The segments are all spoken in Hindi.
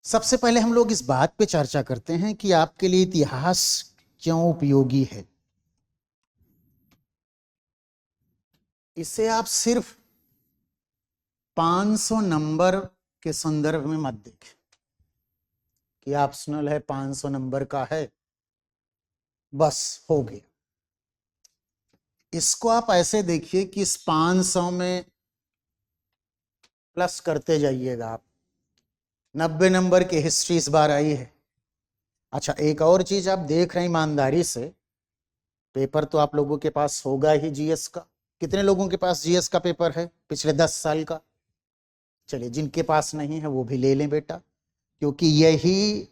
सबसे पहले हम लोग इस बात पे चर्चा करते हैं कि आपके लिए इतिहास क्यों उपयोगी है। इसे आप सिर्फ 500 नंबर के संदर्भ में मत देखें कि ऑप्शनल है, 500 नंबर का है, बस हो गया। इसको आप ऐसे देखिए कि इस 500 में प्लस करते जाइएगा आप। 90 नंबर की हिस्ट्री इस बार आई है। अच्छा, एक और चीज आप देख रहे हैं ईमानदारी से, पेपर तो आप लोगों के पास होगा ही जीएस का। कितने लोगों के पास जीएस का पेपर है पिछले 10 साल का? चलिए, जिनके पास नहीं है वो भी ले लें बेटा, क्योंकि यही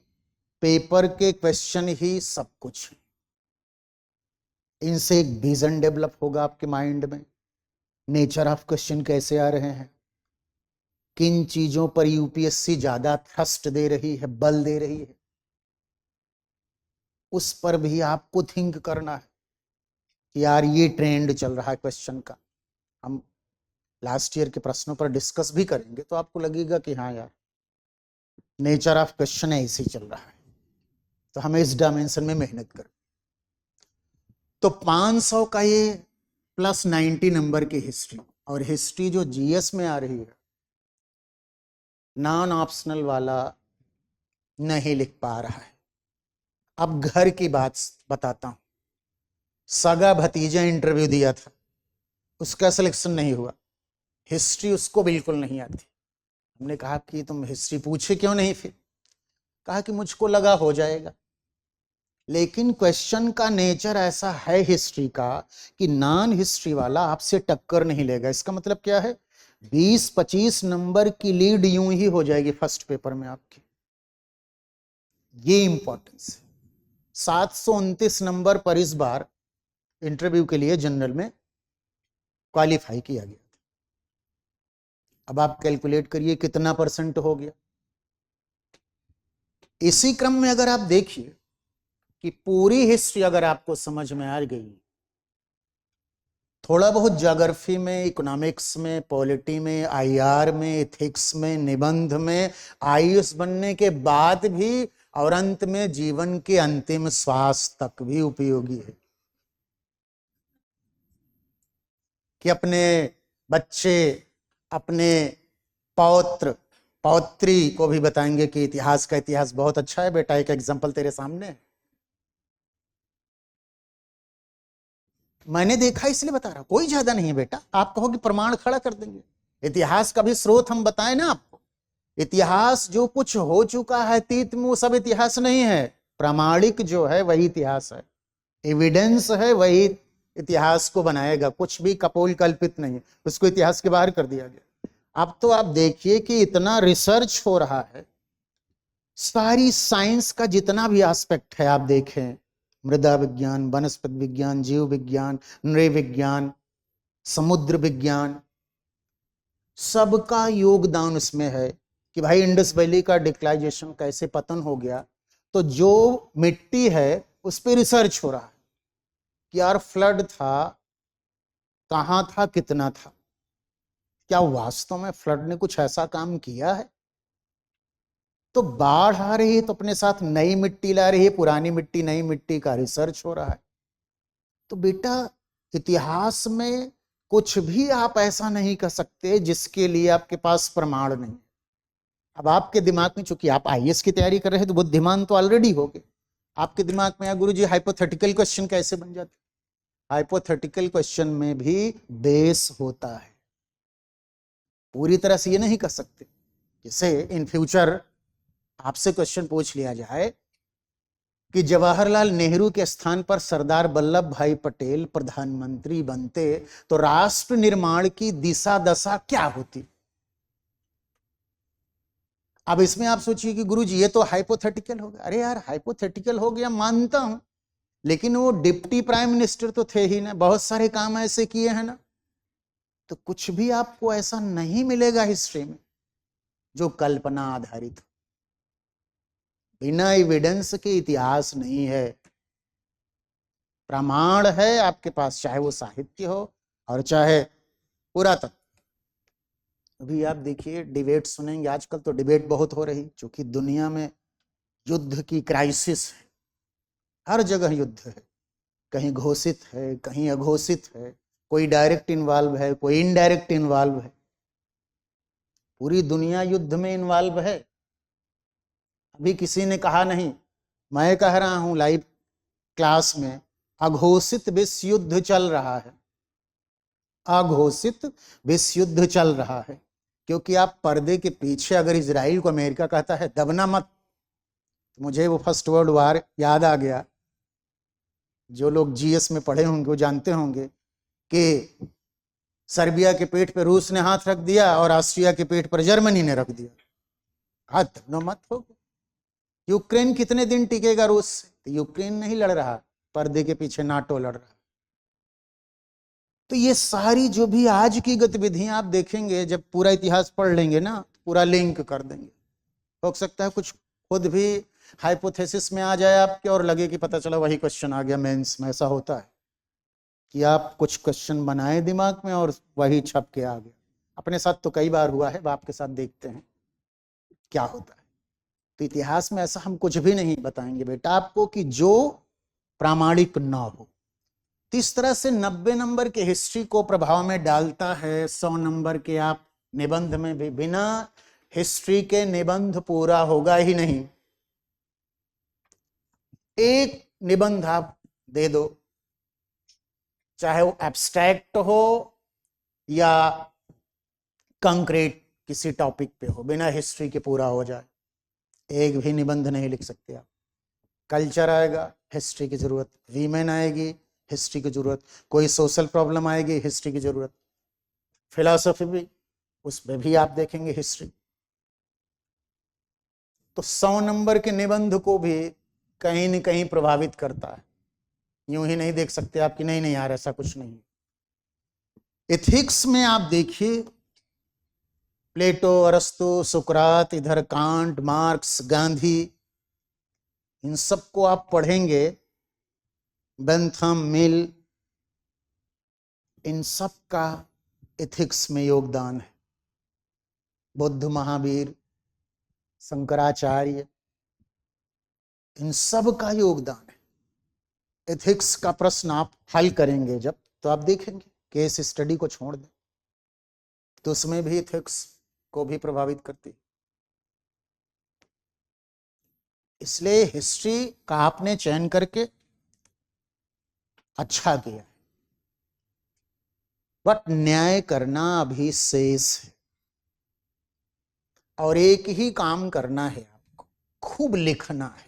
पेपर के क्वेश्चन ही सब कुछ है। इनसे एक विजन डेवलप होगा आपके माइंड में। नेचर ऑफ क्वेश्चन कैसे आ रहे हैं, किन चीजों पर यूपीएससी ज्यादा थ्रस्ट दे रही है, बल दे रही है, उस पर भी आपको थिंक करना है कि यार ये ट्रेंड चल रहा है क्वेश्चन का। हम लास्ट ईयर के प्रश्नों पर डिस्कस भी करेंगे तो आपको लगेगा कि हाँ यार, नेचर ऑफ क्वेश्चन ऐसे ही चल रहा है, तो हमें इस डायमेंशन में मेहनत करें। तो 500 का ये प्लस 90 नंबर की हिस्ट्री, और हिस्ट्री जो जीएस में आ रही है, नॉन ऑप्शनल वाला नहीं लिख पा रहा है। अब घर की बात बताता हूं। सगा भतीजा इंटरव्यू दिया था, उसका सिलेक्शन नहीं हुआ। हिस्ट्री उसको बिल्कुल नहीं आती। हमने कहा कि तुम हिस्ट्री पूछे क्यों नहीं? फिर कहा कि मुझको लगा हो जाएगा। लेकिन क्वेश्चन का नेचर ऐसा है हिस्ट्री का कि नॉन हिस्ट्री वाला आपसे टक्कर नहीं लेगा। इसका मतलब क्या है? 20-25 नंबर की लीड यूं ही हो जाएगी फर्स्ट पेपर में आपकी। ये इंपॉर्टेंस है। 729 नंबर पर इस बार इंटरव्यू के लिए जनरल में क्वालिफाई किया गया था। अब आप कैलकुलेट करिए कितना परसेंट हो गया। इसी क्रम में अगर आप देखिए कि पूरी हिस्ट्री अगर आपको समझ में आ गई, थोड़ा बहुत ज्योग्राफी में, इकोनॉमिक्स में, पॉलिटी में, आईआर में, एथिक्स में, निबंध में, आईएएस बनने के बाद भी, और अंत में जीवन के अंतिम श्वास तक भी उपयोगी है। कि अपने बच्चे, अपने पौत्र पौत्री को भी बताएंगे कि इतिहास का इतिहास बहुत अच्छा है बेटा, एक एग्जाम्पल तेरे सामने है। मैंने देखा इसलिए बता रहा, कोई ज्यादा नहीं है बेटा। आप कहोगे प्रमाण खड़ा कर देंगे। इतिहास का भी स्रोत हम बताएं ना आपको। इतिहास जो कुछ हो चुका है अतीत में, वो सब इतिहास नहीं है। प्रामाणिक जो है वही इतिहास है, एविडेंस है वही इतिहास को बनाएगा। कुछ भी कपोल कल्पित नहीं, उसको इतिहास के बाहर कर दिया गया। अब तो आप देखिए कि इतना रिसर्च हो रहा है, सारी साइंस का जितना भी एस्पेक्ट है आप देखें, मृदा विज्ञान, वनस्पति विज्ञान, जीव विज्ञान, नृ विज्ञान, समुद्र विज्ञान, सबका योगदान इसमें है कि भाई इंडस वैली का डिक्लाइजेशन कैसे पतन हो गया। तो जो मिट्टी है उस पर रिसर्च हो रहा है कि यार फ्लड था, कहां था, कितना था, क्या वास्तव में फ्लड ने कुछ ऐसा काम किया है? तो बाढ़ आ रही है तो अपने साथ नई मिट्टी ला रही है, पुरानी मिट्टी, नई मिट्टी का रिसर्च हो रहा है। तो बेटा, इतिहास में कुछ भी आप ऐसा नहीं कर सकते जिसके लिए आपके पास प्रमाण नहीं। अब आपके दिमाग में, चूंकि आप आईएएस की तैयारी कर रहे हैं तो बुद्धिमान तो ऑलरेडी हो गए, आपके दिमाग में गुरुजी हाइपोथेटिकल क्वेश्चन कैसे बन जाते? हाइपोथेटिकल क्वेश्चन में भी बेस होता है। पूरी तरह से ये नहीं कर सकते। जैसे इन फ्यूचर आपसे क्वेश्चन पूछ लिया जाए कि जवाहरलाल नेहरू के स्थान पर सरदार वल्लभ भाई पटेल प्रधानमंत्री बनते तो राष्ट्र निर्माण की दिशा दशा क्या होती? अब इसमें आप सोचिए कि गुरुजी ये तो हाइपोथेटिकल हो गया। अरे यार, हाइपोथेटिकल हो गया मानता हूं, लेकिन वो डिप्टी प्राइम मिनिस्टर तो थे ही ना, बहुत सारे काम ऐसे किए हैं ना। तो कुछ भी आपको ऐसा नहीं मिलेगा हिस्ट्री में जो कल्पना आधारित। बिना एविडेंस के इतिहास नहीं है। प्रमाण है आपके पास, चाहे वो साहित्य हो और चाहे पुरातत्व। अभी आप देखिए डिबेट सुनेंगे, आजकल तो डिबेट बहुत हो रही, क्योंकि दुनिया में युद्ध की क्राइसिस है, हर जगह युद्ध है, कहीं घोषित है कहीं अघोषित है, कोई डायरेक्ट इन्वॉल्व है कोई इनडायरेक्ट इन्वॉल्व है, पूरी दुनिया युद्ध में इन्वॉल्व है। अभी किसी ने कहा नहीं, मैं कह रहा हूं लाइव क्लास में, अघोषित विश्व युद्ध चल रहा है, अघोषित विश्व युद्ध चल रहा है। क्योंकि आप पर्दे के पीछे अगर इजराइल को अमेरिका कहता है दबना मत, तो मुझे वो फर्स्ट वर्ल्ड वार याद आ गया। जो लोग जीएस में पढ़े होंगे वो जानते होंगे कि सर्बिया के पेट पे रूस ने हाथ रख दिया और ऑस्ट्रिया के पेट पर जर्मनी ने रख दिया। हाथ दबना मत हो। यूक्रेन कितने दिन टिकेगा रूस से? तो यूक्रेन नहीं लड़ रहा, पर्दे के पीछे नाटो लड़ रहा। तो ये सारी जो भी आज की गतिविधियां आप देखेंगे, जब पूरा इतिहास पढ़ लेंगे ना, पूरा लिंक कर देंगे। हो सकता है कुछ खुद भी हाइपोथेसिस में आ जाए आपके और लगे कि पता चला वही क्वेश्चन आ गया मेंस में। ऐसा होता है कि आप कुछ क्वेश्चन बनाए दिमाग में और वही छप के आ गया। अपने साथ तो कई बार हुआ है, आपके साथ देखते हैं क्या होता है। तो इतिहास में ऐसा हम कुछ भी नहीं बताएंगे बेटा आपको कि जो प्रामाणिक ना हो। तो इस तरह से 90 नंबर के हिस्ट्री को प्रभाव में डालता है। 100 नंबर के आप निबंध में भी, बिना हिस्ट्री के निबंध पूरा होगा ही नहीं। एक निबंध आप दे दो, चाहे वो एब्स्ट्रैक्ट हो या कंक्रीट किसी टॉपिक पे हो, बिना हिस्ट्री के पूरा हो जाए, एक भी निबंध नहीं लिख सकते आप। कल्चर आएगा, हिस्ट्री की जरूरत, वीमेन आएगी, हिस्ट्री की जरूरत, कोई सोशल प्रॉब्लम आएगी, हिस्ट्री की जरूरत, फिलॉसफी भी, उसमें भी आप देखेंगे हिस्ट्री। तो 100 नंबर के निबंध को भी कहीं न कहीं प्रभावित करता है। यूं ही नहीं देख सकते आप कि नहीं नहीं यार ऐसा कुछ नहीं। एथिक्स में आप देखिए, प्लेटो, अरस्तु, सुकरात, इधर कांट, मार्क्स, गांधी, इन सबको आप पढ़ेंगे, बेंथम, मिल, इन सब का एथिक्स में योगदान है। बुद्ध, महावीर, शंकराचार्य, इन सब का योगदान है। एथिक्स का प्रश्न आप हल करेंगे जब, तो आप देखेंगे केस स्टडी को छोड़ दें तो उसमें भी एथिक्स को भी प्रभावित करती है। इसलिए हिस्ट्री का आपने चयन करके अच्छा किया, बट न्याय करना अभी शेष है। और एक ही काम करना है आपको, खूब लिखना है।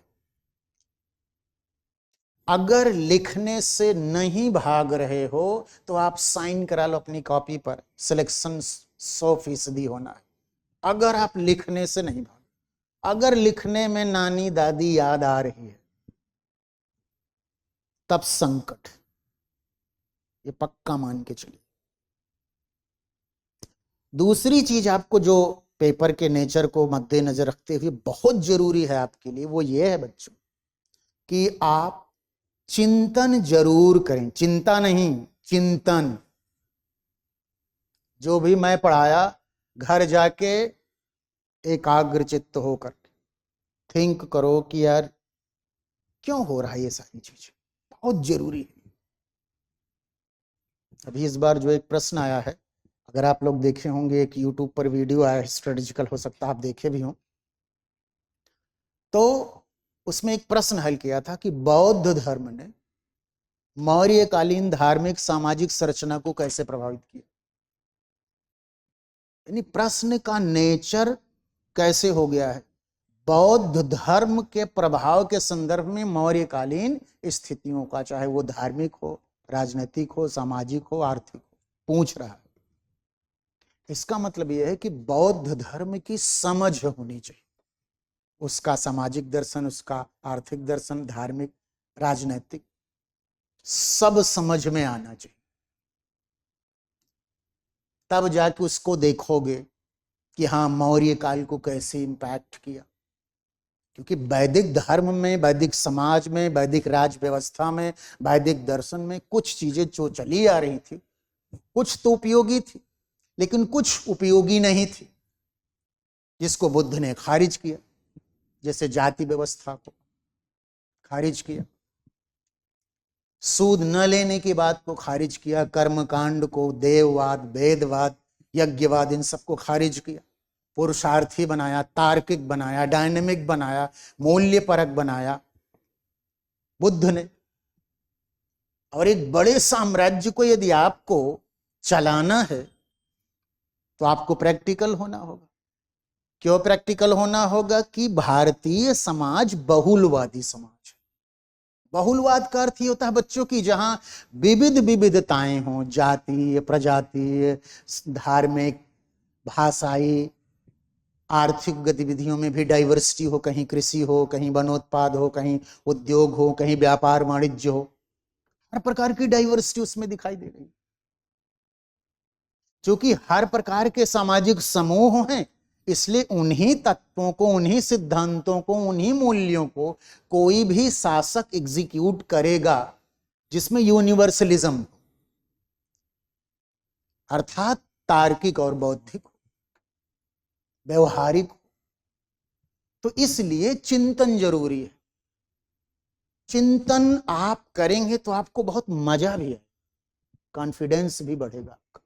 अगर लिखने से नहीं भाग रहे हो तो आप साइन करा लो अपनी कॉपी पर, सिलेक्शन 100% होना है। अगर आप लिखने से नहीं भाग, अगर लिखने में नानी दादी याद आ रही है तब संकट, ये पक्का मान के चलिए। दूसरी चीज आपको जो पेपर के नेचर को मद्देनजर रखते हुए बहुत जरूरी है आपके लिए, वो ये है बच्चों कि आप चिंतन जरूर करें। चिंता नहीं, चिंतन। जो भी मैं पढ़ाया घर जाके एकाग्र चित्त होकर थिंक करो कि यार क्यों हो रहा है ये सारी चीजें, बहुत जरूरी है। अभी इस बार जो एक प्रश्न आया है, अगर आप लोग देखे होंगे, एक यूट्यूब पर वीडियो आया है स्ट्रेटेजिकल, हो सकता है आप देखे भी हों, तो उसमें एक प्रश्न हल किया था कि बौद्ध धर्म ने मौर्यकालीन धार्मिक सामाजिक संरचना को कैसे प्रभावित किया। यानी प्रश्न का नेचर कैसे हो गया है, बौद्ध धर्म के प्रभाव के संदर्भ में मौर्यकालीन स्थितियों का, चाहे वो धार्मिक हो, राजनीतिक हो, सामाजिक हो, आर्थिक हो, पूछ रहा है। इसका मतलब यह है कि बौद्ध धर्म की समझ होनी चाहिए, उसका सामाजिक दर्शन, उसका आर्थिक दर्शन, धार्मिक, राजनीतिक, सब समझ में आना चाहिए। तब जाके उसको देखोगे कि हाँ मौर्य काल को कैसे इंपैक्ट किया। क्योंकि वैदिक धर्म में, वैदिक समाज में, वैदिक राज व्यवस्था में, वैदिक दर्शन में कुछ चीजें जो चली आ रही थी, कुछ तो उपयोगी थी, लेकिन कुछ उपयोगी नहीं थी, जिसको बुद्ध ने खारिज किया। जैसे जाति व्यवस्था को खारिज किया, सूद न लेने की बात को खारिज किया, कर्मकांड को, देववाद, वेदवाद, यज्ञवाद, इन सबको खारिज किया, पुरुषार्थी बनाया, तार्किक बनाया, डायनेमिक बनाया, मूल्य परक बनाया बुद्ध ने। और एक बड़े साम्राज्य को यदि आपको चलाना है तो आपको प्रैक्टिकल होना होगा। क्यों प्रैक्टिकल होना होगा? कि भारतीय समाज बहुलवादी समाज है। बहुलवाद का अर्थ ये होता है बच्चों की जहां विविध विविधताएं हों, जातीय, प्रजातीय, धार्मिक, भाषाई, आर्थिक गतिविधियों में भी डाइवर्सिटी हो, कहीं कृषि हो, कहीं वनोत्पाद हो, कहीं उद्योग हो, कहीं व्यापार वाणिज्य हो, हर प्रकार की डाइवर्सिटी उसमें दिखाई दे रही है। क्योंकि हर प्रकार के सामाजिक समूह हैं, इसलिए उन्हीं तत्वों को, उन्हीं सिद्धांतों को, उन्हीं मूल्यों को कोई भी शासक एग्जीक्यूट करेगा जिसमें यूनिवर्सलिज्म, अर्थात तार्किक और बौद्धिक, व्यवहारिक। तो इसलिए चिंतन जरूरी है। चिंतन आप करेंगे तो आपको बहुत मजा भी है, कॉन्फिडेंस भी बढ़ेगा आपका,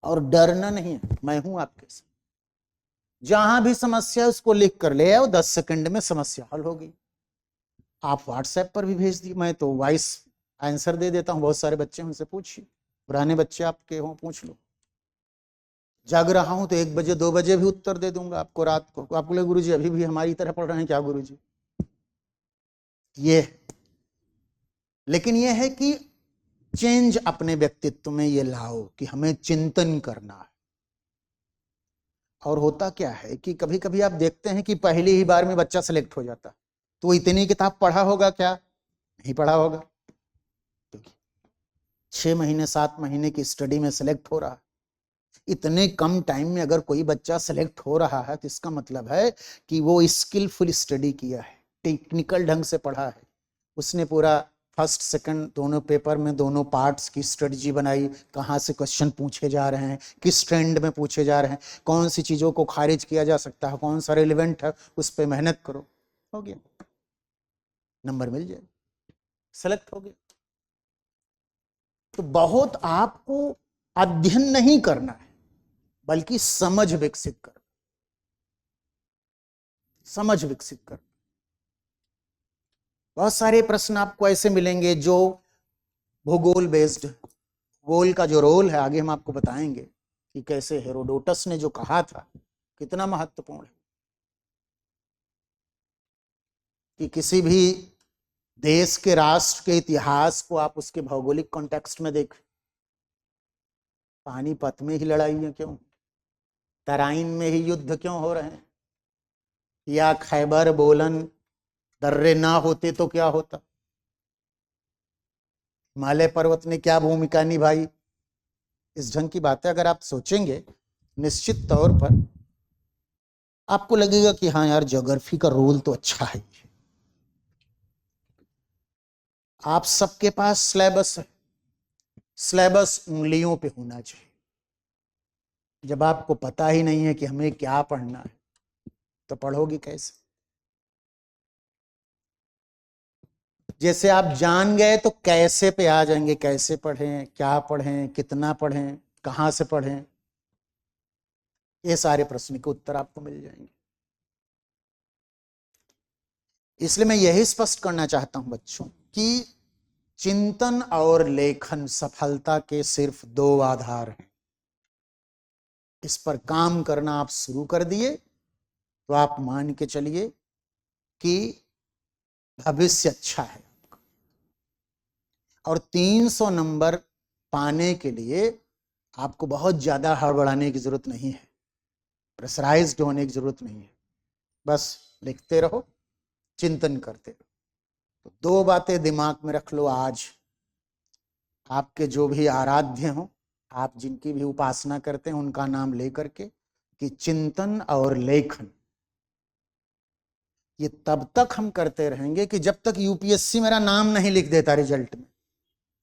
और डरना नहीं है। मैं हूं आपके साथ, जहां भी समस्या उसको लिख कर ले आओ, 10 सेकंड में समस्या हल होगी। आप व्हाट्सएप पर भी भेज दी, मैं तो वॉइस आंसर दे देता हूं। बहुत सारे बच्चे उनसे पूछिए, पुराने बच्चे आपके हों पूछ लो। जग रहा हूं तो 1 बजे 2 बजे भी उत्तर दे दूंगा आपको रात को। आप बोले गुरुजी अभी भी हमारी तरह पढ़ रहे हैं क्या गुरुजी? ये, लेकिन ये है कि चेंज अपने व्यक्तित्व में ये लाओ कि हमें चिंतन करना है। और होता क्या है कि कभी कभी आप देखते हैं कि पहली ही बार में बच्चा सेलेक्ट हो जाता, तो इतनी किताब पढ़ा होगा क्या? नहीं पढ़ा होगा। 6 महीने 7 महीने की स्टडी में सेलेक्ट हो रहा। इतने कम टाइम में अगर कोई बच्चा सेलेक्ट हो रहा है तो इसका मतलब है कि वो स्किलफुल स्टडी किया है, टेक्निकल ढंग से पढ़ा है। उसने पूरा फर्स्ट सेकंड दोनों पेपर में दोनों पार्ट्स की स्ट्रेटजी बनाई, कहाँ से क्वेश्चन पूछे जा रहे हैं, किस ट्रेंड में पूछे जा रहे हैं, कौन सी चीज़ों को खारिज किया जा सकता है, कौन सा रिलेवेंट है, उस पर मेहनत करो, हो गया, नंबर मिल जाए, सेलेक्ट हो गया। तो बहुत आपको अध्ययन नहीं करना है, बल्कि समझ विकसित करना, समझ विकसित करना। बहुत सारे प्रश्न आपको ऐसे मिलेंगे जो भूगोल बेस्ड, भूगोल का जो रोल है आगे हम आपको बताएंगे कि कैसे हेरोडोटस ने जो कहा था कितना महत्वपूर्ण है। कि किसी भी देश के, राष्ट्र के इतिहास को आप उसके भौगोलिक कॉन्टेक्स्ट में देखें। पानीपत में ही लड़ाई है क्यों? तराइन में ही युद्ध क्यों हो रहे हैं? या खैबर बोलन दर्रे ना होते तो क्या होता? हिमालय पर्वत ने क्या भूमिका निभाई? इस ढंग की बातें अगर आप सोचेंगे, निश्चित तौर पर आपको लगेगा कि हाँ यार, ज्योग्राफी का रोल तो अच्छा है। आप सबके पास सिलेबस है, सिलेबस उंगलियों पे होना चाहिए। जब आपको पता ही नहीं है कि हमें क्या पढ़ना है तो पढ़ोगे कैसे? जैसे आप जान गए तो कैसे पे आ जाएंगे, कैसे पढ़ें, क्या पढ़ें, कितना पढ़ें, कहां से पढ़ें, ये सारे प्रश्न के उत्तर आपको मिल जाएंगे। इसलिए मैं यही स्पष्ट करना चाहता हूं बच्चों कि चिंतन और लेखन सफलता के सिर्फ 2 आधार हैं। इस पर काम करना आप शुरू कर दिए तो आप मान के चलिए कि भविष्य अच्छा है। और 300 नंबर पाने के लिए आपको बहुत ज्यादा हड़बड़ाने की जरूरत नहीं है, प्रेशराइज्ड होने की जरूरत नहीं है। बस लिखते रहो, चिंतन करते रहो। तो 2 बातें दिमाग में रख लो आज। आपके जो भी आराध्य हो, आप जिनकी भी उपासना करते हैं, उनका नाम लेकर के कि चिंतन और लेखन ये तब तक हम करते रहेंगे कि जब तक यूपीएससी मेरा नाम नहीं लिख देता रिजल्ट में।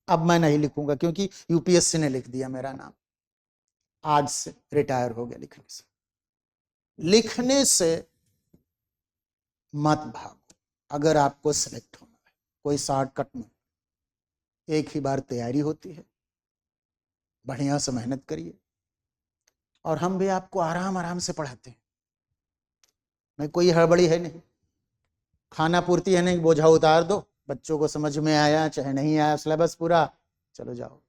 अब मैं नहीं लिखूंगा क्योंकि यूपीएससी ने लिख दिया मेरा नाम। आज से रिटायर हो गया लिखने से। लिखने से मत भागो। अगर आपको सिलेक्ट होना है, कोई शॉर्टकट नहीं, एक ही बार तैयारी होती है, बढ़िया से मेहनत करिए। और हम भी आपको आराम आराम से पढ़ाते हैं, मैं कोई हड़बड़ी है नहीं, खाना पूर्ति है नहीं, बोझा उतार दो, बच्चों को समझ में आया चाहे नहीं आया, सिलेबस पूरा, चलो जाओ।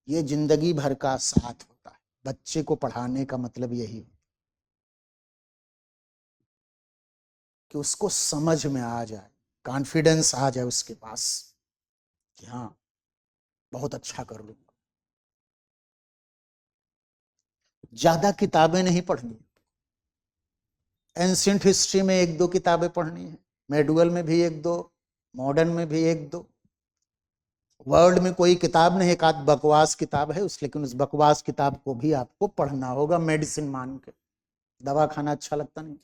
ये जिंदगी भर का साथ होता है। बच्चे को पढ़ाने का मतलब यही है कि उसको समझ में आ जाए, कॉन्फिडेंस आ जाए उसके पास कि हाँ बहुत अच्छा कर लूंगा। ज्यादा किताबें नहीं पढ़नी, एंशियंट हिस्ट्री में एक दो किताबें पढ़नी है, मेडुअल में भी एक दो, मॉडर्न में भी एक दो। वर्ल्ड में कोई किताब नहीं, एक आध बकवास किताब है उस, लेकिन उस बकवास किताब को भी आपको पढ़ना होगा मेडिसिन मान के। दवा खाना अच्छा लगता नहीं।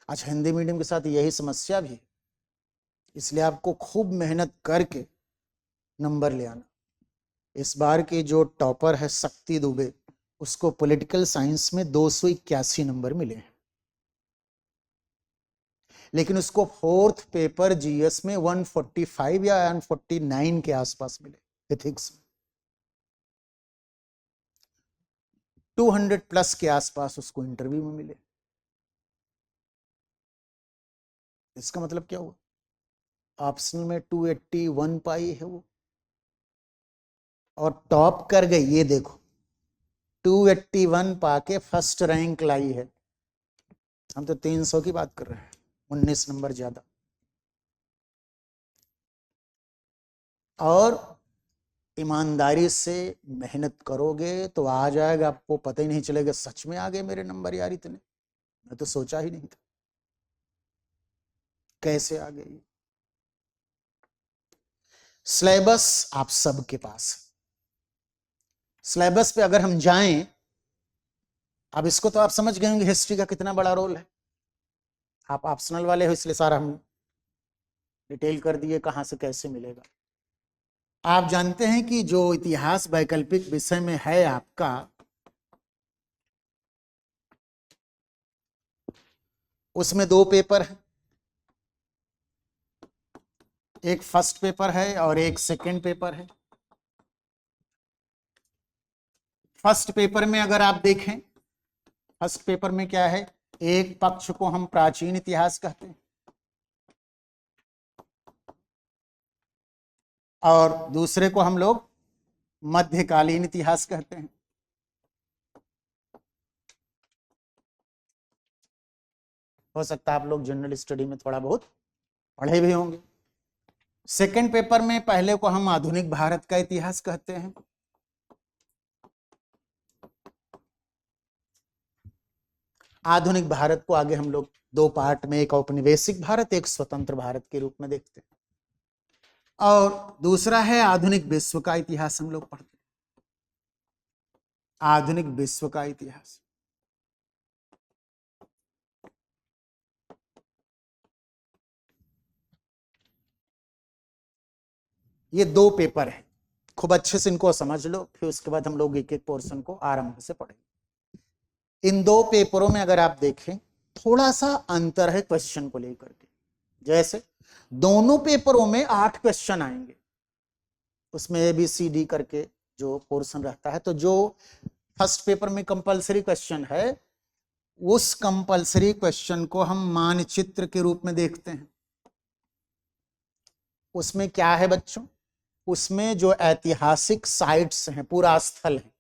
अच्छा, हिंदी मीडियम के साथ यही समस्या भी है, इसलिए आपको खूब मेहनत करके नंबर ले आना। इस बार की जो टॉपर है शक्ति दुबे, उसको पॉलिटिकल साइंस में 281 नंबर मिले हैं, लेकिन उसको फोर्थ पेपर जीएस में 145 या 149 के आसपास मिले। एथिक्स में 200 प्लस के आसपास उसको इंटरव्यू में मिले। इसका मतलब क्या हुआ? ऑप्शनल में 281 पाई है वो, और टॉप कर गई। ये देखो 281 पाके फर्स्ट रैंक लाई है। हम तो 300 की बात कर रहे हैं, 19 नंबर ज्यादा। और ईमानदारी से मेहनत करोगे तो आ जाएगा, आपको पता ही नहीं चलेगा सच में आ गए मेरे नंबर यार इतने, मैं तो सोचा ही नहीं था कैसे आ गई। सिलेबस आप सबके पास है, सिलेबस पे अगर हम जाएं, अब इसको तो आप समझ गए होंगे हिस्ट्री का कितना बड़ा रोल है। आप ऑप्शनल वाले हो इसलिए सारा हम डिटेल कर दिए कहां से कैसे मिलेगा। आप जानते हैं कि जो इतिहास वैकल्पिक विषय में है आपका, उसमें 2 पेपर है, एक फर्स्ट पेपर है और एक सेकंड पेपर है। फर्स्ट पेपर में अगर आप देखें, फर्स्ट पेपर में क्या है, एक पक्ष को हम प्राचीन इतिहास कहते हैं और दूसरे को हम लोग मध्यकालीन इतिहास कहते हैं। हो सकता है आप लोग जनरल स्टडी में थोड़ा बहुत पढ़े भी होंगे। सेकंड पेपर में पहले को हम आधुनिक भारत का इतिहास कहते हैं, आधुनिक भारत को आगे हम लोग 2 पार्ट में, एक औपनिवेशिक भारत, एक स्वतंत्र भारत के रूप में देखते हैं। और दूसरा है आधुनिक विश्व का इतिहास हम लोग पढ़ते हैं, आधुनिक विश्व का इतिहास। ये 2 पेपर है, खूब अच्छे से इनको समझ लो, फिर उसके बाद हम लोग एक एक पोर्शन को आरंभ से पढ़ेंगे। इन 2 पेपरों में अगर आप देखें थोड़ा सा अंतर है क्वेश्चन को लेकर के। जैसे दोनों पेपरों में 8 क्वेश्चन आएंगे, उसमें ABCD करके जो पोर्शन रहता है। तो जो फर्स्ट पेपर में कंपलसरी क्वेश्चन है, उस कंपलसरी क्वेश्चन को हम मानचित्र के रूप में देखते हैं। उसमें क्या है बच्चों, उसमें जो ऐतिहासिक साइट्स हैं, पूरा स्थल है,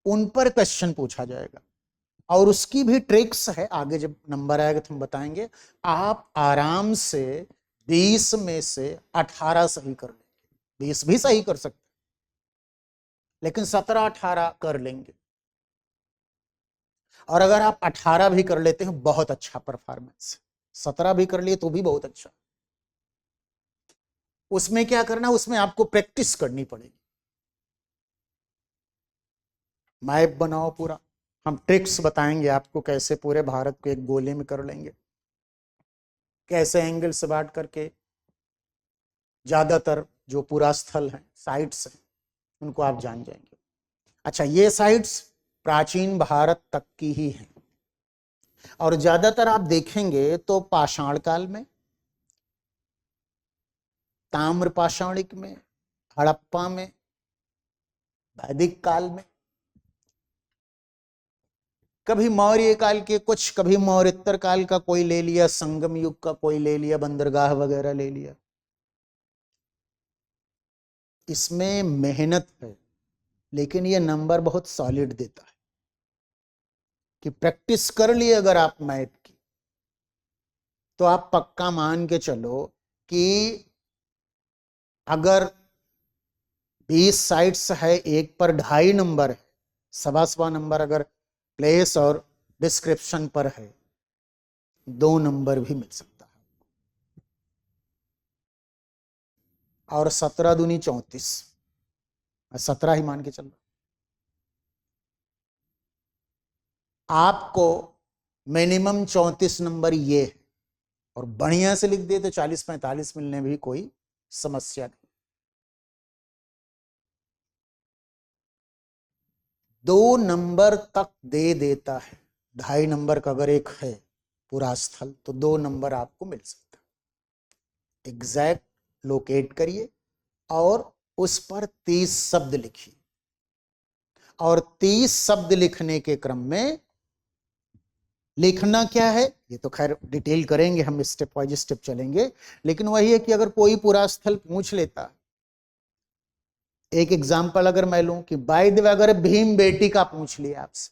उन पर क्वेश्चन पूछा जाएगा। और उसकी भी ट्रिक्स है, आगे जब नंबर आएगा तो हम बताएंगे। आप आराम से 20 में से 18 सही कर लेंगे, 20 भी सही कर सकते, लेकिन 17-18 कर लेंगे। और अगर आप 18 भी कर लेते हैं बहुत अच्छा परफॉर्मेंस, 17 भी कर लिए तो भी बहुत अच्छा। उसमें क्या करना, उसमें आपको प्रैक्टिस करनी पड़ेगी। मैप बनाओ पूरा, हम ट्रिक्स बताएंगे आपको कैसे पूरे भारत को एक गोले में कर लेंगे, कैसे एंगल से बांट करके ज्यादातर जो पूरा स्थल है, साइट्स है, उनको आप जान जाएंगे। अच्छा, ये साइट्स प्राचीन भारत तक की ही हैं और ज्यादातर आप देखेंगे तो पाषाण काल में, ताम्र पाषाणिक में, हड़प्पा में, वैदिक काल में, कभी मौर्य काल के कुछ, कभी मौर्योत्तर काल का कोई ले लिया, संगम युग का कोई ले लिया, बंदरगाह वगैरह ले लिया। इसमें मेहनत है लेकिन ये नंबर बहुत सॉलिड देता है कि प्रैक्टिस कर ली अगर आप मैथ की तो आप पक्का मान के चलो कि अगर 20 साइट्स है, एक पर 2.5 नंबर है, सवा नंबर अगर प्लेस और डिस्क्रिप्शन पर है, 2 नंबर भी मिल सकता है। और 17 दूनी 34, 17 ही मान के चल रहा, आपको मिनिमम 34 नंबर ये है और बढ़िया से लिख दे तो 40-45 मिलने भी कोई समस्या नहीं। 2 नंबर तक दे देता है। 2.5 नंबर का अगर एक है पूरा स्थल तो 2 नंबर आपको मिल सकता है। एग्जैक्ट लोकेट करिए और उस पर 30 शब्द लिखिए और 30 शब्द लिखने के क्रम में लिखना क्या है ये तो खैर डिटेल करेंगे हम, स्टेप वाइज स्टेप चलेंगे, लेकिन वही है कि अगर कोई पूरा स्थल पूछ लेता, एक एग्जाम्पल अगर मैं लूं कि बाय द वे अगर भीम बेटी का पूछ लिया आपसे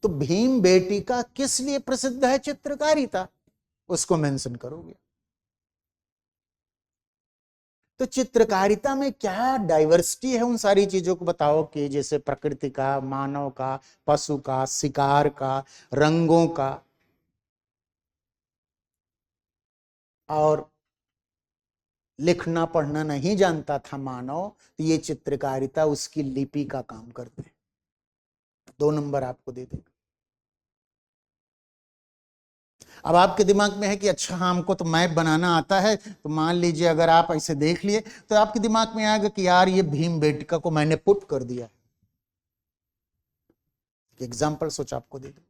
तो भीम बेटी का किस लिए प्रसिद्ध है? चित्रकारिता, उसको मेंशन करोगे। तो चित्रकारिता में क्या डाइवर्सिटी है उन सारी चीजों को बताओ कि जैसे प्रकृति का, मानव का, पशु का, शिकार का, रंगों का, और लिखना पढ़ना नहीं जानता था मानव तो ये चित्रकारिता उसकी लिपि का काम करते हैं। 2 नंबर आपको दे देगा। अब आपके दिमाग में है कि अच्छा हमको तो मैप बनाना आता है, तो मान लीजिए अगर आप ऐसे देख लिए तो आपके दिमाग में आएगा कि यार ये भीम बेटिका को मैंने पुट कर दिया। एग्जाम्पल सोच आपको दे दो।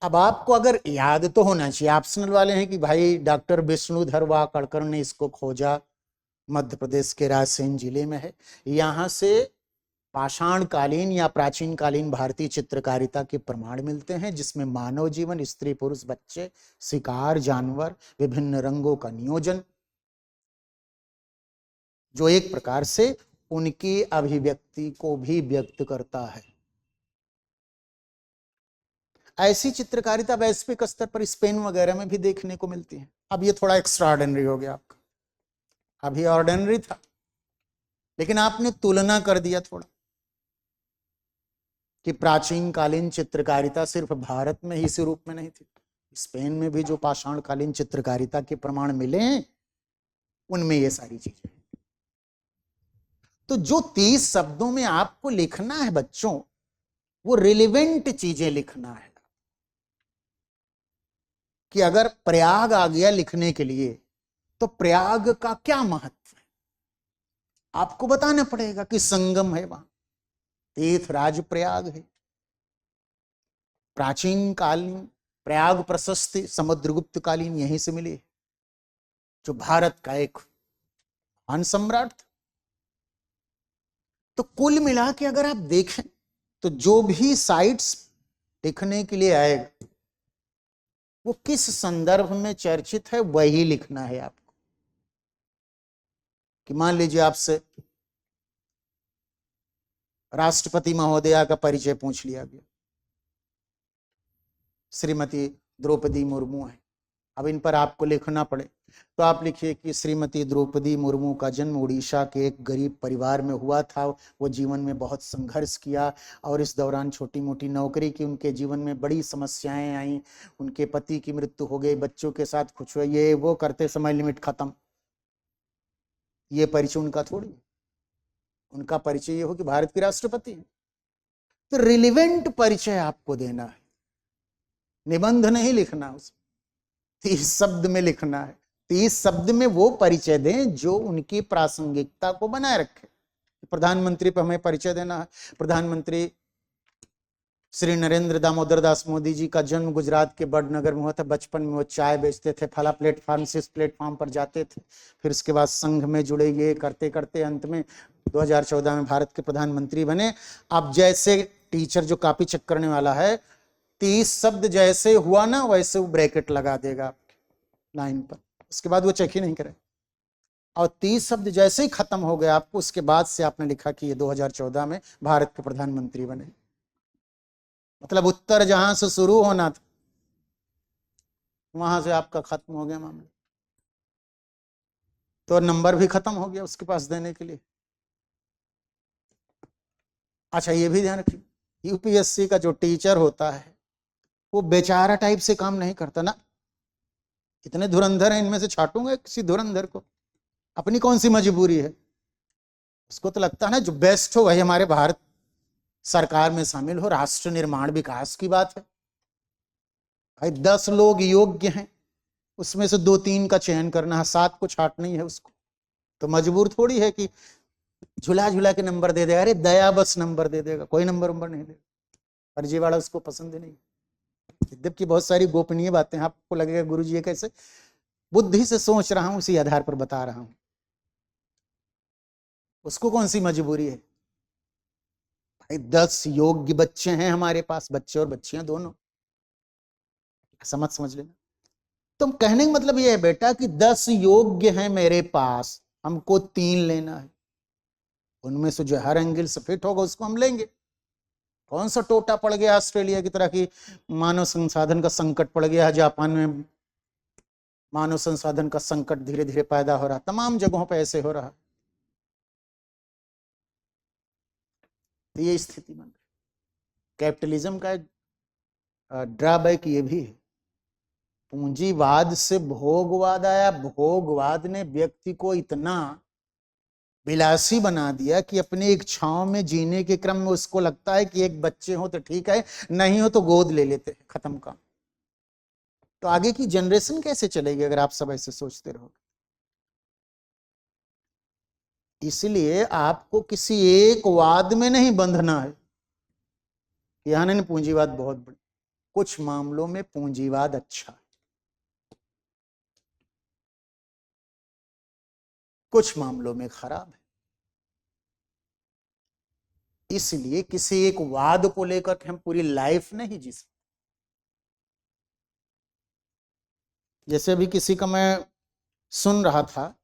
अब आपको अगर याद तो होना चाहिए, ऑप्शनल वाले हैं कि भाई डॉक्टर विष्णुधर वाकड़कर ने इसको खोजा, मध्य प्रदेश के रायसेन जिले में है। यहां से पाषाण कालीन या प्राचीन कालीन भारतीय चित्रकारिता के प्रमाण मिलते हैं जिसमें मानव जीवन, स्त्री पुरुष, बच्चे, शिकार, जानवर, विभिन्न रंगों का नियोजन, जो एक प्रकार से उनकी अभिव्यक्ति को भी व्यक्त करता है। ऐसी चित्रकारिता वैश्विक स्तर पर स्पेन वगैरह में भी देखने को मिलती है। अब ये थोड़ा एक्स्ट्रा ऑर्डिनरी हो गया आपका, अभी ऑर्डिनरी था लेकिन आपने तुलना कर दिया थोड़ा कि प्राचीन कालीन चित्रकारिता सिर्फ भारत में ही इसी रूप में नहीं थी, स्पेन में भी जो पाषाण कालीन चित्रकारिता के प्रमाण मिले हैं उनमें ये सारी चीजें। तो जो 30 शब्दों में आपको लिखना है बच्चों, वो रिलेवेंट चीजें लिखना है कि अगर प्रयाग आ गया लिखने के लिए तो प्रयाग का क्या महत्व है आपको बताना पड़ेगा कि संगम है वहां, तीर्थराज प्रयाग है, प्राचीन कालीन प्रयाग प्रशस्ति समुद्रगुप्त कालीन यहीं से मिली है, जो भारत का एक महान सम्राट था। तो कुल मिला के अगर आप देखें तो जो भी साइट्स लिखने के लिए आएगा वो किस संदर्भ में चर्चित है वही लिखना है आपको। कि मान लीजिए आपसे राष्ट्रपति महोदया का परिचय पूछ लिया गया, श्रीमती द्रौपदी मुर्मू है, अब इन पर आपको लिखना पड़े तो आप लिखिए कि श्रीमती द्रौपदी मुर्मू का जन्म उड़ीसा के एक गरीब परिवार में हुआ था। वो जीवन में बहुत संघर्ष किया और इस दौरान छोटी मोटी नौकरी की, उनके जीवन में बड़ी समस्याएं आई, उनके पति की मृत्यु हो गई, बच्चों के साथ कुछ हुआ, ये वो करते समय लिमिट खत्म। ये परिचय उनका थोड़ी, उनका परिचय ये हो कि भारत के राष्ट्रपति हैं। तो रिलेवेंट परिचय आपको देना है, निबंध नहीं लिखना, उसमें 30 शब्द में लिखना है 30 शब्द में वो परिचय दें जो उनकी प्रासंगिकता को बनाए रखे। प्रधानमंत्री पर हमें परिचय देना है। प्रधानमंत्री श्री नरेंद्र दामोदर दास मोदी जी का जन्म गुजरात के बड़नगर में हुआ था। बचपन में वो चाय बेचते थे, फला प्लेटफॉर्म से इस प्लेटफॉर्म पर जाते थे, फिर उसके बाद संघ में जुड़े, ये करते करते अंत में 2014 में भारत के प्रधानमंत्री बने। अब जैसे टीचर जो कॉपी चेक करने वाला है, 30 शब्द जैसे हुआ ना वैसे वो ब्रैकेट लगा देगा लाइन पर, उसके बाद वो चेक ही नहीं करे। और 30 शब्द जैसे ही खत्म हो गया आपको, उसके बाद से आपने लिखा कि ये 2014 में भारत के प्रधानमंत्री बने। मतलब उत्तर जहां से शुरू होना था वहां से आपका खत्म हो गया मामला, तो नंबर भी खत्म हो गया उसके पास देने के लिए। अच्छा ये भी ध्यान रखिए, यूपीएससी का जो टीचर होता है वो बेचारा टाइप से काम नहीं करता ना। इतने धुरंधर हैं, इनमें से छाटूंगा किसी धुरंधर को, अपनी कौन सी मजबूरी है। उसको तो लगता है ना जो बेस्ट हो वही हमारे भारत सरकार में शामिल हो, राष्ट्र निर्माण विकास की बात है। भाई 10 लोग योग्य हैं, उसमें से 2-3 का चयन करना है, 7 को छाटना ही है उसको। तो मजबूर थोड़ी है कि झुला झुला के नंबर दे देगा। अरे दया बस नंबर दे देगा, कोई नंबर नहीं देगा, फर्जी वाला उसको पसंद नहीं। जबकि बहुत सारी गोपनीय बातें आपको लगेगा गुरु जी ये कैसे, बुद्धि से सोच रहा हूं उसी आधार पर बता रहा हूं। उसको कौन सी मजबूरी है भाई, 10 योग्य बच्चे हैं हमारे पास, बच्चे और बच्चियां दोनों, समझ लेना। तो कहने का मतलब यह है बेटा कि 10 योग्य हैं मेरे पास, हमको 3 लेना है, उनमें से जो हर एंगल से फिट होगा उसको हम लेंगे। कौन सा टोटा पड़ गया ऑस्ट्रेलिया की तरह की मानव संसाधन का संकट पड़ गया, जापान में मानव संसाधन का संकट धीरे धीरे पैदा हो रहा, तमाम जगहों पर ऐसे हो रहा। तो ये स्थिति बन रही। कैपिटलिज्म का ड्रॉबैक ये भी है, पूंजीवाद से भोगवाद आया। भोगवाद ने व्यक्ति को इतना विलासी बना दिया कि अपनी इच्छाओं में जीने के क्रम में उसको लगता है कि एक बच्चे हो तो ठीक है, नहीं हो तो गोद ले लेते हैं, खत्म काम। तो आगे की जनरेशन कैसे चलेगी अगर आप सब ऐसे सोचते रहोगे। इसलिए आपको किसी एक वाद में नहीं बंधना है। यहां नहीं पूंजीवाद बहुत बड़ी, कुछ मामलों में पूंजीवाद अच्छा है, कुछ मामलों में खराब है। इसलिए किसी एक वाद को लेकर हम पूरी लाइफ नहीं जी सकते। जैसे अभी किसी का मैं सुन रहा था,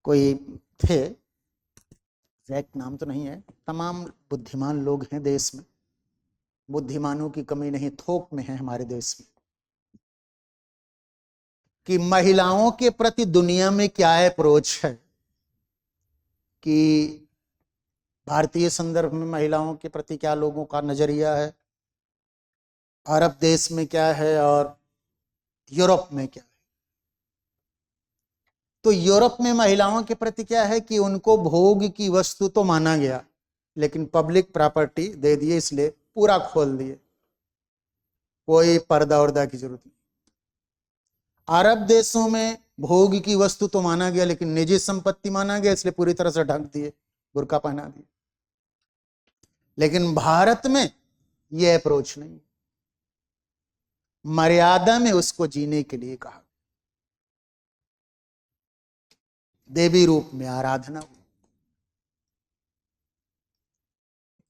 कोई थे, एग्जैक्ट नाम तो नहीं है, तमाम बुद्धिमान लोग हैं देश में, बुद्धिमानों की कमी नहीं थोक में है हमारे देश में, कि महिलाओं के प्रति दुनिया में क्या अप्रोच है, कि भारतीय संदर्भ में महिलाओं के प्रति क्या लोगों का नजरिया है, अरब देश में क्या है और यूरोप में क्या है। तो यूरोप में महिलाओं के प्रति क्या है कि उनको भोग की वस्तु तो माना गया, लेकिन पब्लिक प्रॉपर्टी दे दिए, इसलिए पूरा खोल दिए, कोई पर्दा वर्दा की जरूरत नहीं। अरब देशों में भोग की वस्तु तो माना गया लेकिन निजी संपत्ति माना गया, इसलिए पूरी तरह से ढक दिए, बुर्का पहना दिए। लेकिन भारत में यह अप्रोच नहीं, मर्यादा में उसको जीने के लिए कहा, देवी रूप में आराधना।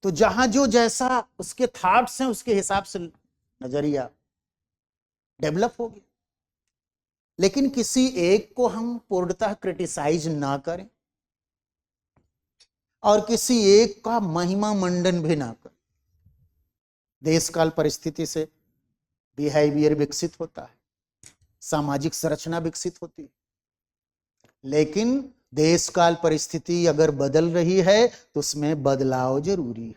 तो जहां जो जैसा उसके थॉट्स हैं उसके हिसाब से नजरिया डेवलप हो गया। लेकिन किसी एक को हम पूर्णतः क्रिटिसाइज ना करें और किसी एक का महिमा मंडन भी ना करें। देश काल परिस्थिति से बिहेवियर विकसित होता है, सामाजिक संरचना विकसित होती है, लेकिन देश काल परिस्थिति अगर बदल रही है तो उसमें बदलाव जरूरी है।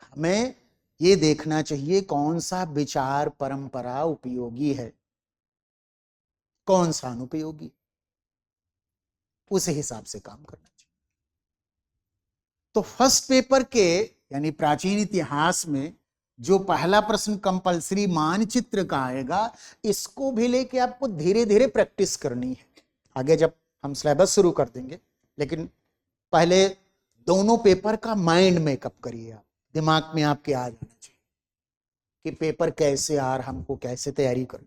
हमें ये देखना चाहिए कौन सा विचार परंपरा उपयोगी है, कौन सा अनुपयोगी, उस हिसाब से काम करना चाहिए। तो फर्स्ट पेपर के यानी प्राचीन इतिहास में जो पहला प्रश्न कंपलसरी मानचित्र का आएगा, इसको भी लेके आपको धीरे धीरे प्रैक्टिस करनी है। आगे जब हम सिलेबस शुरू कर देंगे, लेकिन पहले दोनों पेपर का माइंड मेकअप करिए आप, दिमाग में आपके आ जाना चाहिए कि पेपर कैसे आ रहा, हमको कैसे तैयारी करनी।